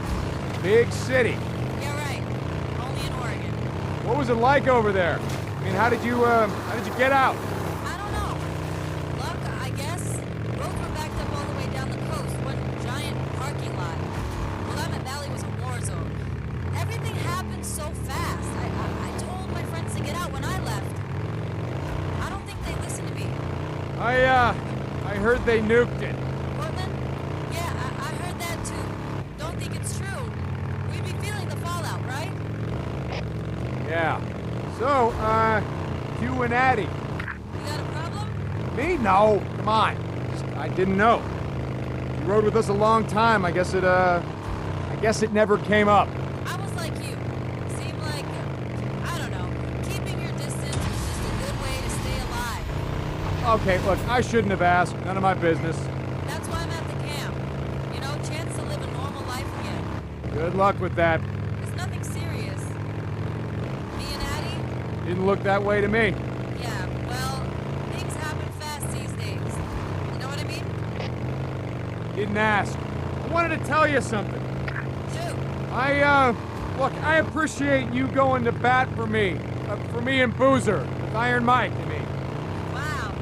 S7: Big city.
S11: Yeah, right. Only in Oregon.
S7: What was it like over there? I mean, how did you get out?
S11: I don't know. Luck, I guess. Roads were backed up all the way down the coast. One giant parking lot. Willamette Valley was a war zone. Everything happened so fast. I told my friends to get out when I left. I don't think they listened to me.
S7: I heard they nuked it.
S11: Portland? Yeah, I heard that too. Don't think it's true. We'd be feeling the fallout, right?
S7: Yeah. So, you and Addie.
S11: You got a problem?
S7: Me? No. Come on. I didn't know. You rode with us a long time. I guess it never came up.
S11: I was like you. Seemed like, I don't know, keeping your distance was just a good way to stay alive.
S7: Okay, look, I shouldn't have asked. None of my business.
S11: That's why I'm at the camp. You know, chance to live a normal life again.
S7: Good luck with that.
S11: It's nothing serious. Me and Addie?
S7: Didn't look that way to me.
S11: Yeah, well, things happen fast these days. You know what I mean?
S7: Didn't ask. I wanted to tell you something.
S11: Shoot.
S7: Look, I appreciate you going to bat for me. For me and Boozer. With Iron Mike, I mean.
S11: Wow,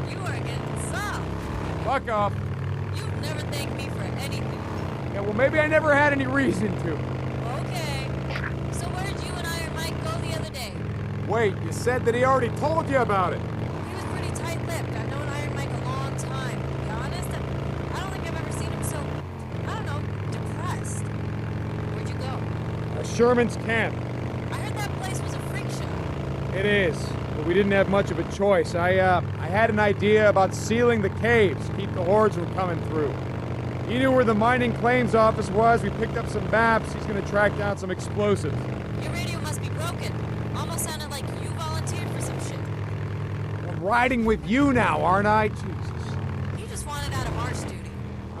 S11: you are getting soft.
S7: Fuck off.
S11: You've never thanked me for anything.
S7: Yeah, well, maybe I never had any reason to.
S11: Okay. So where'd you and Iron Mike go the other day?
S7: Wait, you said that he already told you about it.
S11: He was pretty tight-lipped. I've known Iron Mike a long time. To be honest, I don't think I've ever seen him so, I don't know, depressed. Where'd you go?
S7: Sherman's camp.
S11: I heard that place was a freak show.
S7: It is, but we didn't have much of a choice. I had an idea about sealing the caves, keep the hordes from coming through. He knew where the mining claims office was. We picked up some maps. He's gonna track down some explosives.
S11: Your radio must be broken. Almost sounded like you volunteered for some shit.
S7: I'm riding with you now, aren't I? Jesus.
S11: You just wanted out of march duty.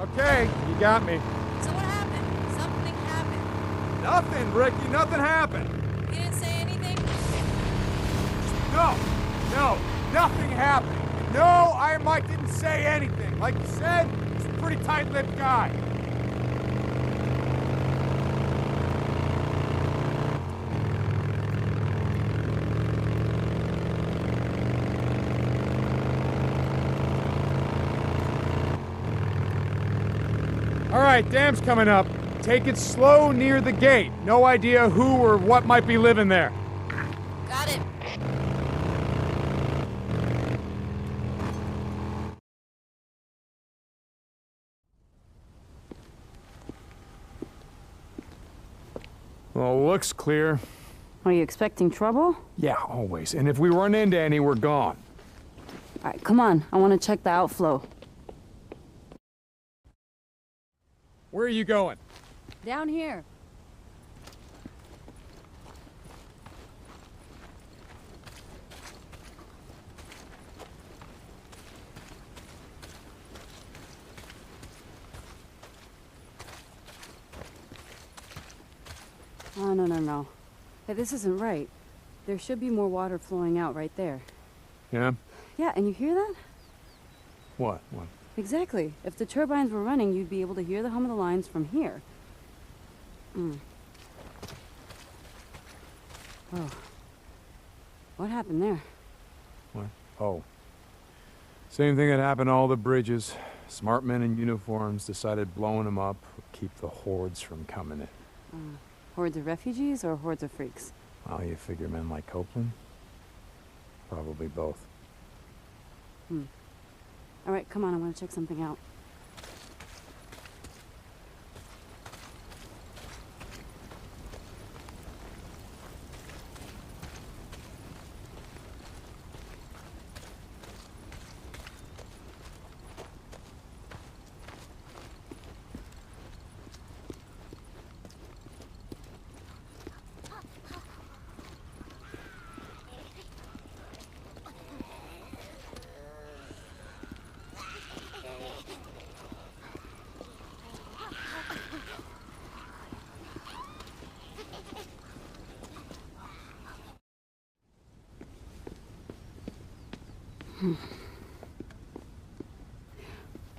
S7: Okay, you got me.
S11: So what happened? Something happened.
S7: Nothing, Ricky. Nothing happened.
S11: You didn't say anything?
S7: No, nothing happened. No, Iron Mike didn't say anything. Like you said, he's a pretty tight-lipped guy. All right, dam's coming up. Take it slow near the gate. No idea who or what might be living there.
S11: Got it.
S7: Well, looks clear.
S15: Are you expecting trouble?
S7: Yeah, always. And if we run into any, we're gone.
S15: All right, come on. I want to check the outflow.
S7: Where are you going?
S15: Down here. Oh, no. Hey, this isn't right. There should be more water flowing out right there.
S7: Yeah?
S15: Yeah, and you hear that?
S7: What?
S15: Exactly. If the turbines were running, you'd be able to hear the hum of the lines from here. Oh. What happened there?
S7: What? Oh. Same thing that happened to all the bridges. Smart men in uniforms decided blowing them up would keep the hordes from coming in.
S15: Hordes of refugees or hordes of freaks?
S7: Oh, you figure men like Copeland? Probably both.
S15: All right, come on, I want to check something out.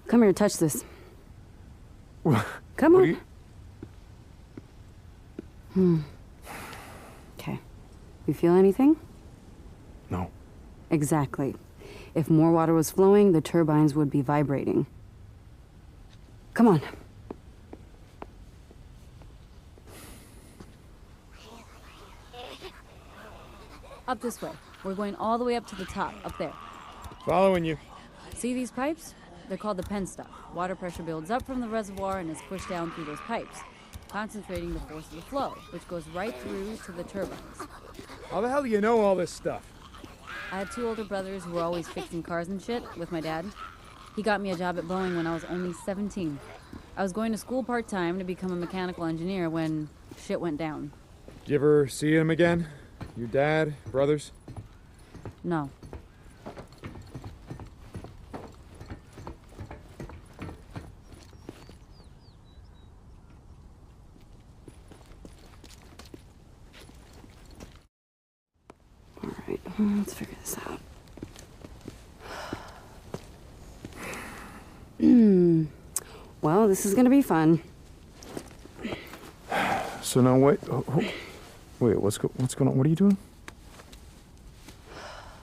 S15: Come here, touch this. Come on. Okay. You feel anything?
S2: No.
S15: Exactly. If more water was flowing, the turbines would be vibrating. Come on. Up this way. We're going all the way up to the top, up there.
S2: Following you.
S15: See these pipes? They're called the penstock. Water pressure builds up from the reservoir and is pushed down through those pipes, concentrating the force of the flow, which goes right through to the turbines.
S2: How the hell do you know all this stuff?
S15: I had two older brothers who were always fixing cars and shit with my dad. He got me a job at Boeing when I was only 17. I was going to school part-time to become a mechanical engineer when shit went down.
S2: Did you ever see him again? Your dad, brothers?
S15: No. All right, let's figure this out. Well, this is gonna be fun.
S2: So now wait, wait, what's going on? What are you doing?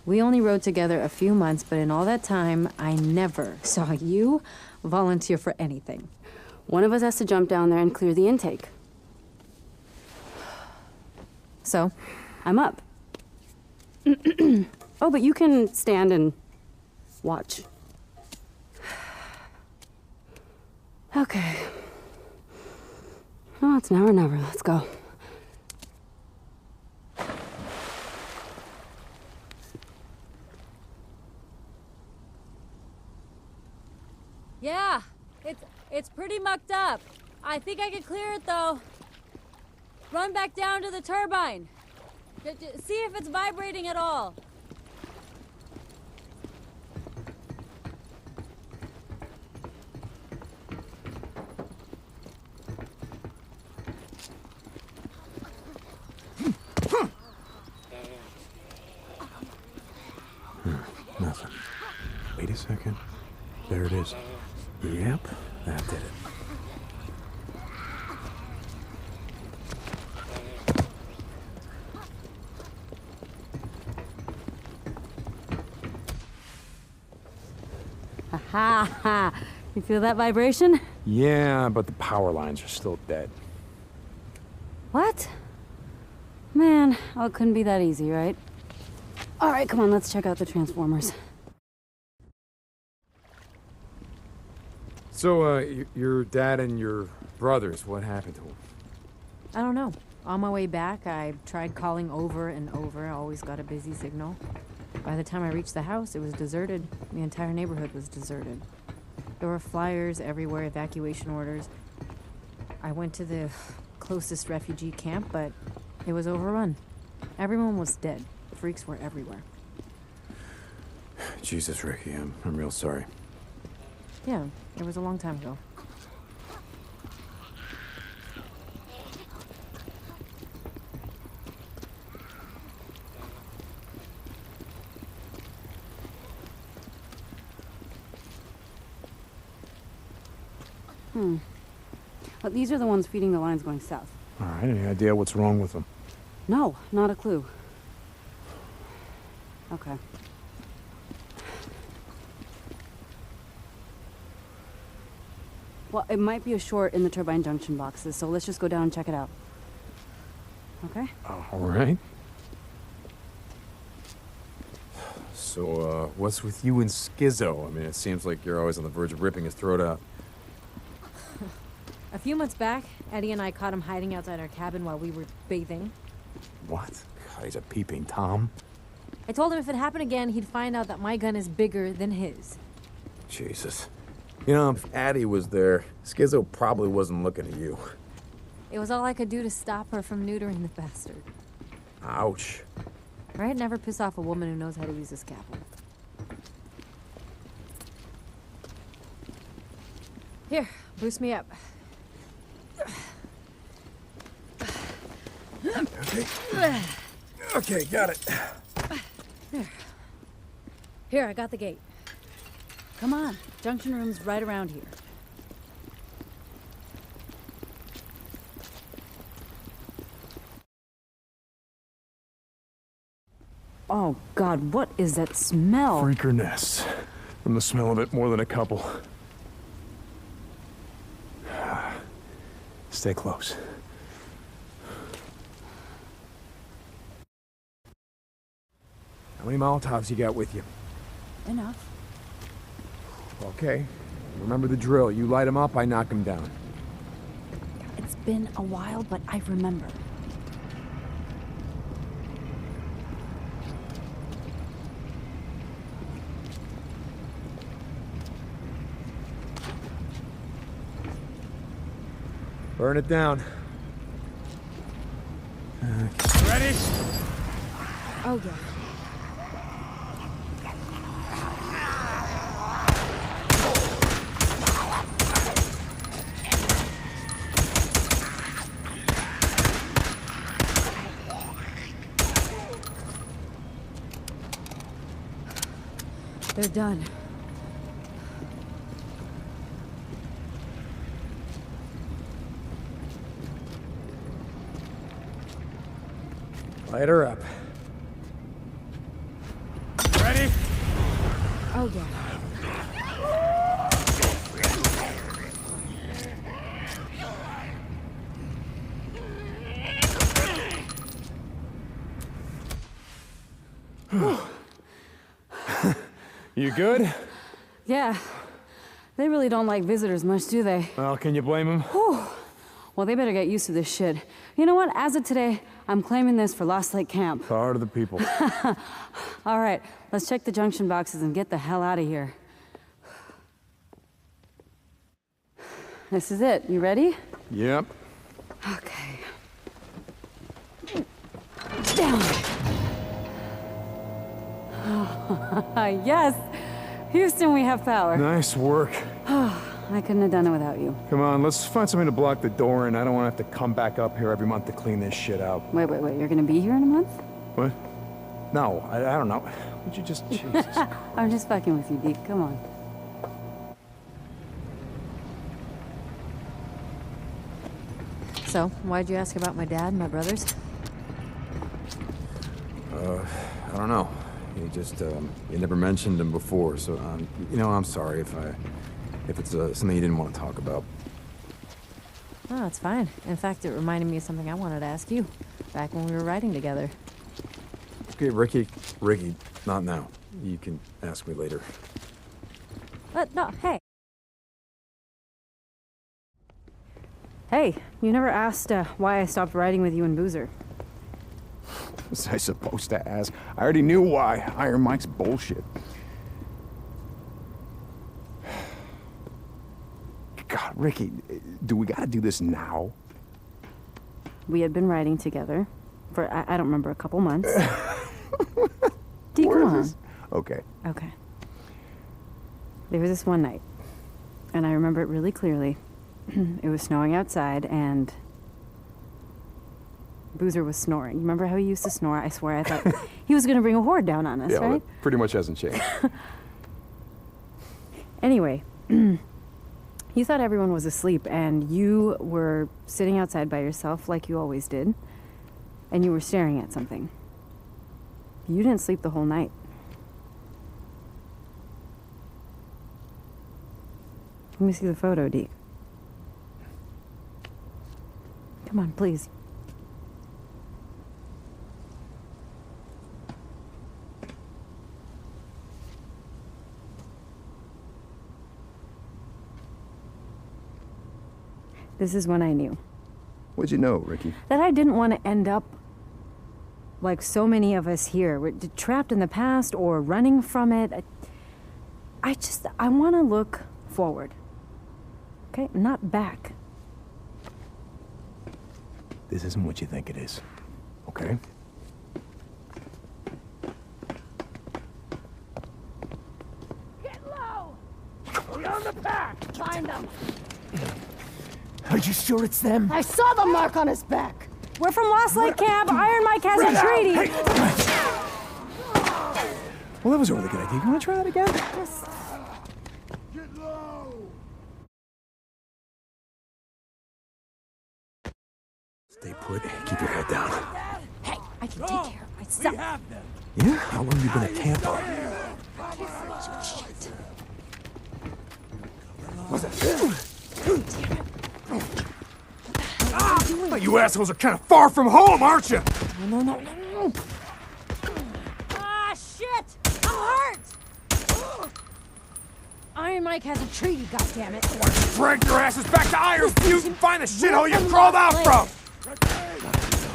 S15: We only rode together a few months, but in all that time, I never saw you volunteer for anything. One of us has to jump down there and clear the intake. So, I'm up. Oh, but you can stand and watch. Okay. Oh, it's now or never. Let's go.
S11: Yeah, it's pretty mucked up. I think I can clear it though. Run back down to the turbine. See if it's vibrating at all.
S4: Nothing. Wait a second. There it is. Yep, that did it.
S15: Ha ha! You feel that vibration?
S2: Yeah, but the power lines are still dead.
S15: What? Man, oh, it couldn't be that easy, right? All right, come on, let's check out the transformers.
S2: So, your dad and your brothers, what happened to them?
S15: I don't know. On my way back, I tried calling over and over. I always got a busy signal. By the time I reached the house, it was deserted. The entire neighborhood was deserted. There were flyers everywhere, evacuation orders. I went to the closest refugee camp, but it was overrun. Everyone was dead. Freaks were everywhere.
S4: Jesus, Ricky, I'm real sorry.
S15: Yeah, it was a long time ago. But these are the ones feeding the lines going south.
S2: All right, any idea what's wrong with them?
S15: No, not a clue. Okay. Well, it might be a short in the turbine junction boxes, so let's just go down and check it out. Okay?
S2: All right. So, what's with you and Schizo? I mean, it seems like you're always on the verge of ripping his throat out.
S11: A few months back, Eddie and I caught him hiding outside our cabin while we were bathing.
S2: What? God, he's a peeping Tom.
S11: I told him if it happened again, he'd find out that my gun is bigger than his.
S2: Jesus. You know, if Addie was there, Schizo probably wasn't looking at you.
S11: It was all I could do to stop her from neutering the bastard.
S2: Ouch.
S11: Right? Never piss off a woman who knows how to use a scalpel. Here, boost me up.
S2: Okay. Okay, got it.
S11: Here.
S15: Here, I got the gate. Come on, junction room's right around here. Oh, God, what is that smell?
S2: Freaker nests. From the smell of it, more than a couple. Stay close. How many Molotovs you got with you?
S15: Enough.
S2: Okay. Remember the drill. You light them up, I knock them down.
S15: It's been a while, but I remember.
S2: Burn it down.
S8: Ready?
S15: Oh, yeah. They're done.
S2: Light her up.
S8: Ready?
S15: Oh, yeah.
S2: You good?
S15: Yeah. They really don't like visitors much, do they?
S2: Well, can you blame him?
S15: Whew. Well, they better get used to this shit. You know what? As of today, I'm claiming this for Lost Lake Camp.
S2: Power to the people.
S15: All right, let's check the junction boxes and get the hell out of here. This is it. You ready?
S2: Yep.
S15: Okay. Down. Yes! Houston, we have power.
S2: Nice work.
S15: I couldn't have done it without you.
S2: Come on, let's find something to block the door in. I don't want to have to come back up here every month to clean this shit out.
S15: Wait. You're gonna be here in a month?
S2: What? No, I don't know. Would you just... Jesus Christ.
S15: I'm just fucking with you, Deke. Come on. So, why'd you ask about my dad and my brothers?
S4: I don't know. You just, you never mentioned them before, so, you know, I'm sorry if it's something you didn't want to talk about.
S16: Oh, it's fine. In fact, it reminded me of something I wanted to ask you back when we were riding together.
S4: Okay, Ricky, not now. You can ask me later.
S16: No, hey.
S15: Hey, you never asked why I stopped riding with you and Boozer.
S2: Was I supposed to ask? I already knew why. Iron Mike's bullshit. God, Ricky, do we gotta do this now?
S15: We had been riding together for, I don't remember, a couple months. Deke, come on.
S2: Okay.
S15: Okay. There was this one night, and I remember it really clearly. It was snowing outside, and Boozer was snoring. You remember how he used to snore? I swear I thought he was going to bring a horde down on us,
S2: yeah,
S15: right?
S2: Well, that pretty much hasn't changed.
S15: Anyway, you thought everyone was asleep, and you were sitting outside by yourself like you always did, and you were staring at something. You didn't sleep the whole night. Let me see the photo, Deke. Come on, please. This is when I knew.
S2: What'd you know, Ricky?
S15: That I didn't want to end up like so many of us here. We're trapped in the past or running from it. I want to look forward. Okay? Not back.
S2: This isn't what you think it is. Okay?
S8: Get low! Beyond the pack! Find them!
S2: Are you sure it's them?
S8: I saw the mark on his back!
S15: We're from Lost Lake Camp. Iron Mike has a treaty.
S2: Well, that was a really good idea. You want to try that again?
S15: Yes.
S8: Get low!
S2: Stay put. Keep your head down.
S15: Hey, I can take care of myself.
S8: We have them!
S2: Yeah? How long you been at Tampa?
S15: Shit.
S2: What's that? Ah, you assholes are kind of far from home, aren't you?
S15: No. Ah, shit! That hurts! Iron Mike has a treaty, goddammit.
S2: Drag your asses back to Iron Butte and find the shithole you crawled out from!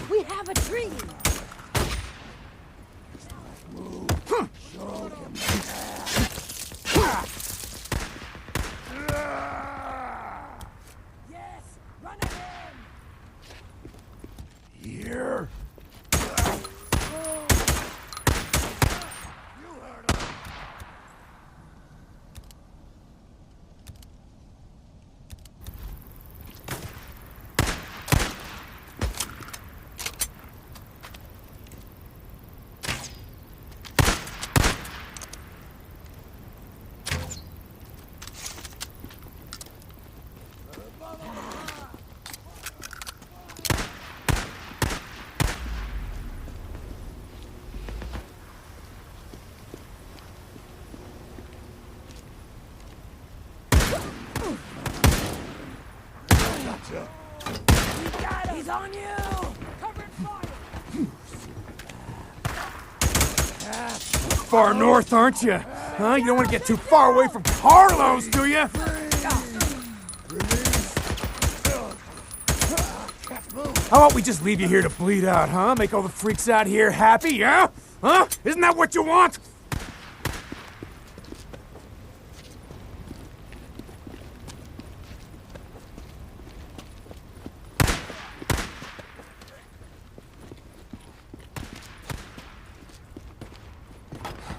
S15: We have a treaty!
S8: Yes! Run at him! Here!
S15: He's on you! Cover fire!
S2: Far north, aren't you? Huh? You don't want to get too far away from Carlos, do you? How about we just leave you here to bleed out, huh? Make all the freaks out here happy, yeah? Huh? Isn't that what you want?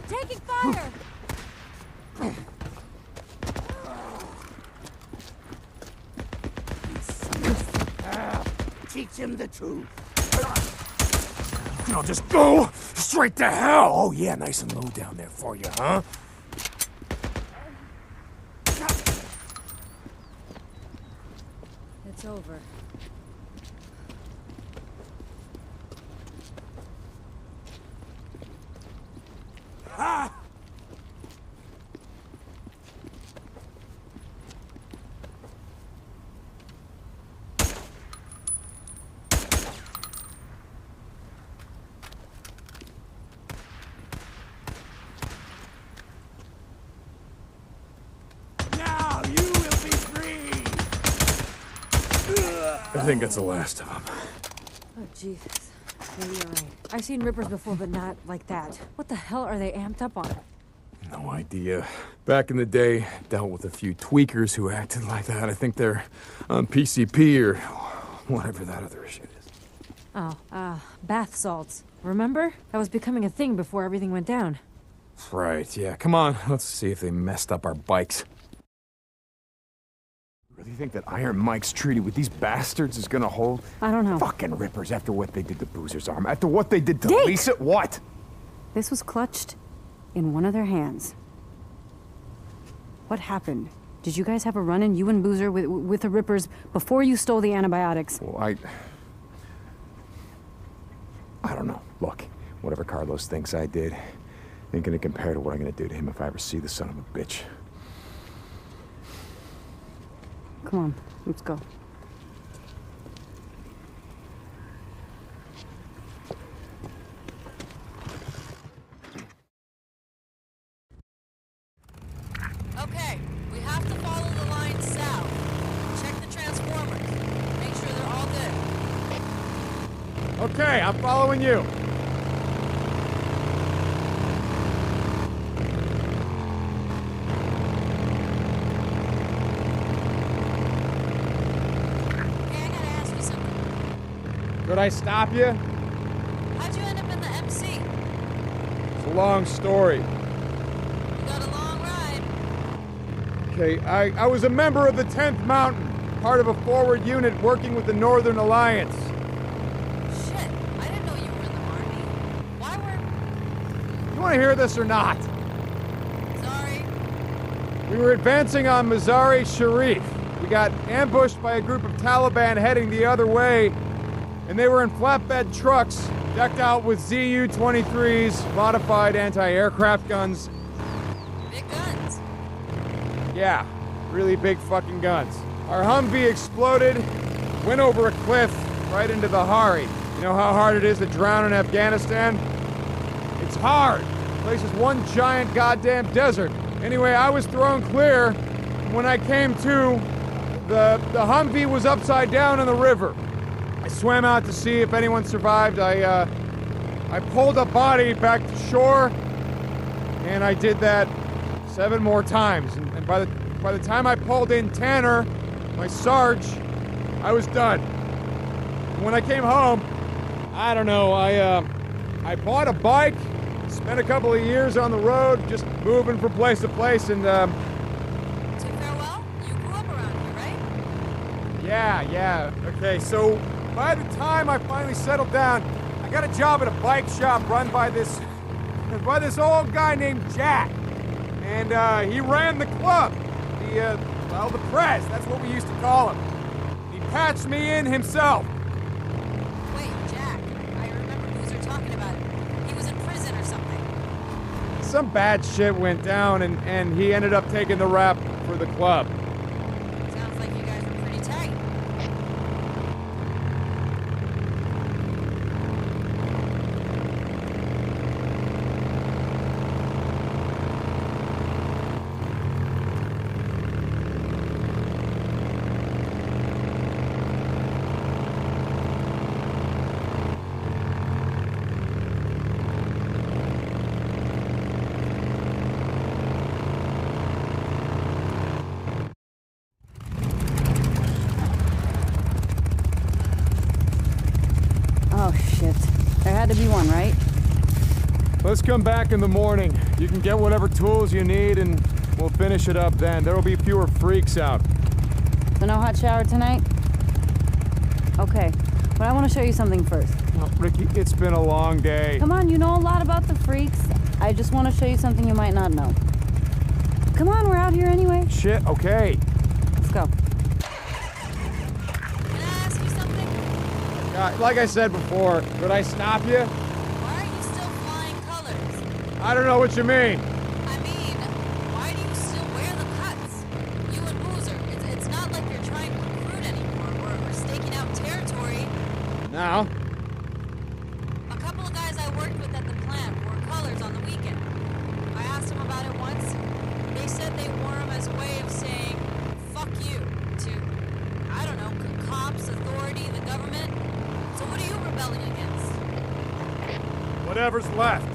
S15: Taking fire!
S8: Teach him the truth.
S2: I'll just go straight to hell. Oh, yeah, nice and low down there for you, huh?
S12: It's over.
S8: Ha! Now you will be free!
S2: I think that's the last of them.
S16: Oh, Jesus. Maybe you're right. I've seen Rippers before, but not like that. What the hell are they amped up on?
S2: No idea. Back in the day, dealt with a few tweakers who acted like that. I think they're on PCP or whatever that other shit is.
S16: Oh, bath salts. Remember? That was becoming a thing before everything went down.
S2: Right, yeah. Come on, let's see if they messed up our bikes. Really think that Iron Mike's treaty with these bastards is gonna hold?
S15: I don't know.
S2: Fucking Rippers after what they did to Boozer's arm, after what they did to
S15: Deke!
S2: Lisa, what?
S15: This was clutched in one of their hands. What happened? Did you guys have a run-in, you and Boozer, with the Rippers before you stole the antibiotics?
S2: Well, I don't know. Look, whatever Carlos thinks I did ain't gonna compare to what I'm gonna do to him if I ever see the son of a bitch.
S15: Come on, let's go.
S11: Okay, we have to follow the line south. Check the transformers. Make sure they're all good.
S2: Okay, I'm following you.
S11: Hey, I gotta ask you something.
S2: Could I stop you?
S11: How'd you end up in the MC?
S2: It's a long story.
S11: You got a long ride.
S2: Okay, I was a member of the 10th Mountain, part of a forward unit working with the Northern Alliance.
S11: Shit, I didn't know you were in the army. Why were...
S7: want to hear this or not?
S11: Sorry.
S7: We were advancing on Mazar-e Sharif. We got ambushed by a group of Taliban heading the other way, and they were in flatbed trucks, decked out with ZU-23s, modified anti-aircraft guns.
S11: Big guns.
S7: Yeah, really big fucking guns. Our Humvee exploded, went over a cliff right into the Hari. You know how hard it is to drown in Afghanistan? It's hard. The place is one giant goddamn desert. Anyway, I was thrown clear. When I came to, the Humvee was upside down in the river. I swam out to see if anyone survived. I pulled a body back to shore, and I did that 7 more times. And by the time I pulled in Tanner, my Sarge, I was done. When I came home, I don't know, I bought a bike, spent a couple of years on the road, just moving from place to place, and
S11: To farewell? You grew up around here, right?
S7: yeah. Okay, so by the time I finally settled down, I got a job at a bike shop run by this old guy named Jack. And he ran the club. The press, that's what we used to call him. He patched me in himself.
S11: Wait, Jack. I remember Boozer talking about it. He was in prison or something.
S7: Some bad shit went down, and he ended up taking the rap for the club.
S11: Sounds like you guys were pretty tight.
S15: Oh, shit. There had to be one, right?
S7: Let's come back in the morning. You can get whatever tools you need, and we'll finish it up then. There'll be fewer freaks out.
S15: So no hot shower tonight? Okay, but I want to show you something first.
S7: Oh, Ricky, it's been a long day.
S15: Come on, you know a lot about the freaks. I just want to show you something you might not know. Come on, we're out here anyway.
S7: Shit, okay.
S15: Let's go.
S7: Like I said before, could I stop you?
S11: Why are you still flying colors?
S7: I don't know what you mean.
S11: I mean, why do you still wear the cuts? You and Boozer, it's not like you're trying to recruit anymore or staking out territory.
S7: Now?
S11: A couple of guys I worked with at the plant wore colors on the weekend. I asked them about it once. They said they wore them as a way of saying, fuck you, to, I don't know, cops, authority, the government. So what are you rebelling against?
S7: Whatever's left.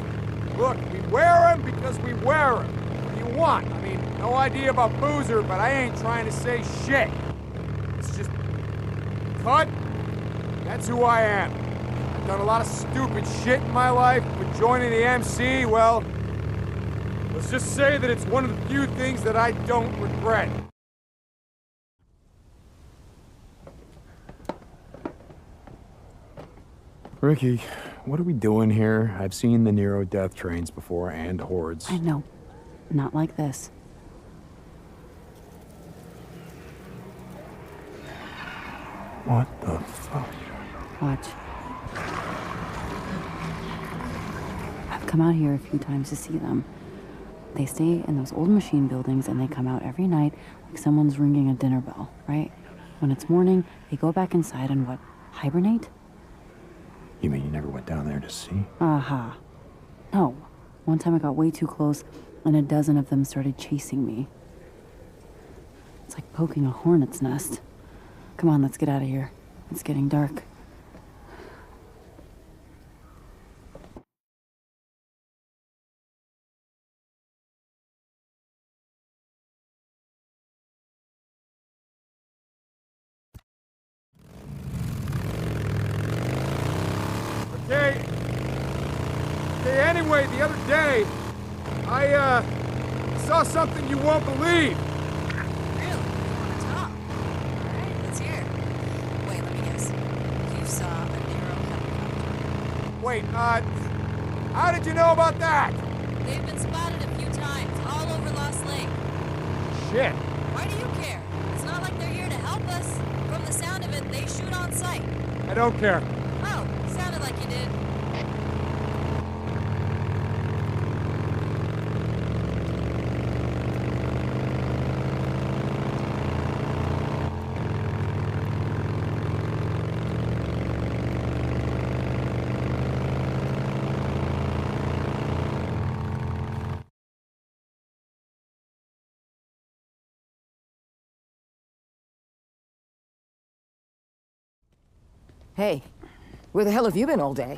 S7: Look, we wear them because we wear them. What do you want? I mean, no idea about Boozer, but I ain't trying to say shit. It's just... cut. That's who I am. I've done a lot of stupid shit in my life, but joining the MC, well... let's just say that it's one of the few things that I don't regret. Ricky, what are we doing here? I've seen the Nero death trains before, and hordes.
S15: I know. Not like this.
S7: What the fuck?
S15: Watch. I've come out here a few times to see them. They stay in those old machine buildings and they come out every night like someone's ringing a dinner bell, right? When it's morning, they go back inside and what? Hibernate?
S4: You mean you never went down there to see?
S15: Aha. No. One time I got way too close and a dozen of them started chasing me. It's like poking a hornet's nest. Come on, let's get out of here. It's getting dark.
S7: Okay, anyway, the other day, I saw something you won't believe.
S11: Really? You want to talk? Alright, let's hear it. Wait, let me guess. You saw a Nero helicopter.
S7: Wait, how did you know about that?
S11: They've been spotted a few times, all over Lost Lake.
S1: Shit!
S11: Why do you care? It's not like they're here to help us. From the sound of it, they shoot on sight.
S1: I don't care.
S11: Oh, sounded like you did.
S13: Hey, where the hell have you been all day?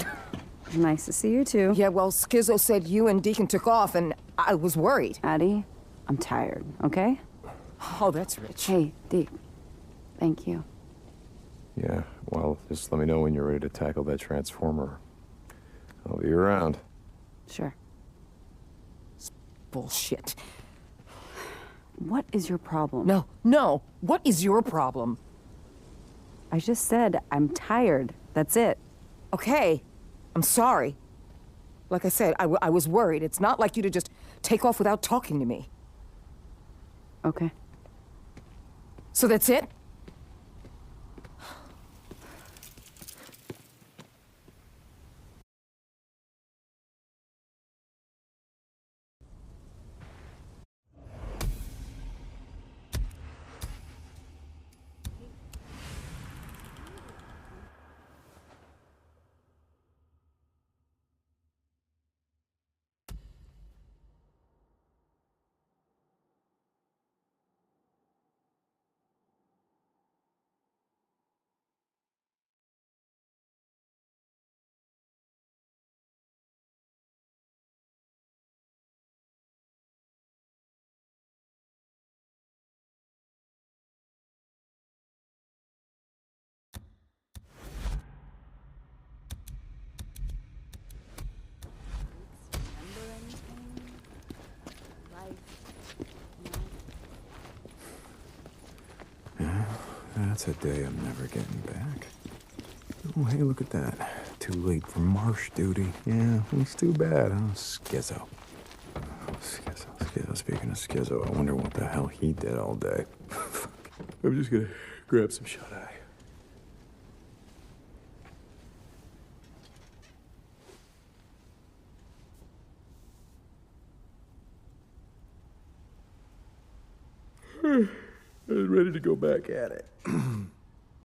S15: Nice to see you too.
S13: Yeah, well, Skizzo said you and Deacon took off, and I was worried.
S15: Addie, I'm tired, okay?
S13: Oh, that's rich.
S15: Hey, Deke. Thank you.
S4: Yeah, well, just let me know when you're ready to tackle that transformer. I'll be around.
S15: Sure.
S13: Bullshit.
S15: What is your problem?
S13: No. What is your problem?
S15: I just said I'm tired. That's it.
S13: Okay. I'm sorry. Like I said, I was worried. It's not like you to just take off without talking to me.
S15: Okay.
S13: So that's it?
S4: Yeah, that's a day I'm never getting back. Oh, hey, look at that. Too late for marsh duty. Yeah, he's too bad, huh? Skizzo. Skizzo. Speaking of Skizzo, I wonder what the hell he did all day. I'm just gonna grab some shut-eye. I was ready to go back at it.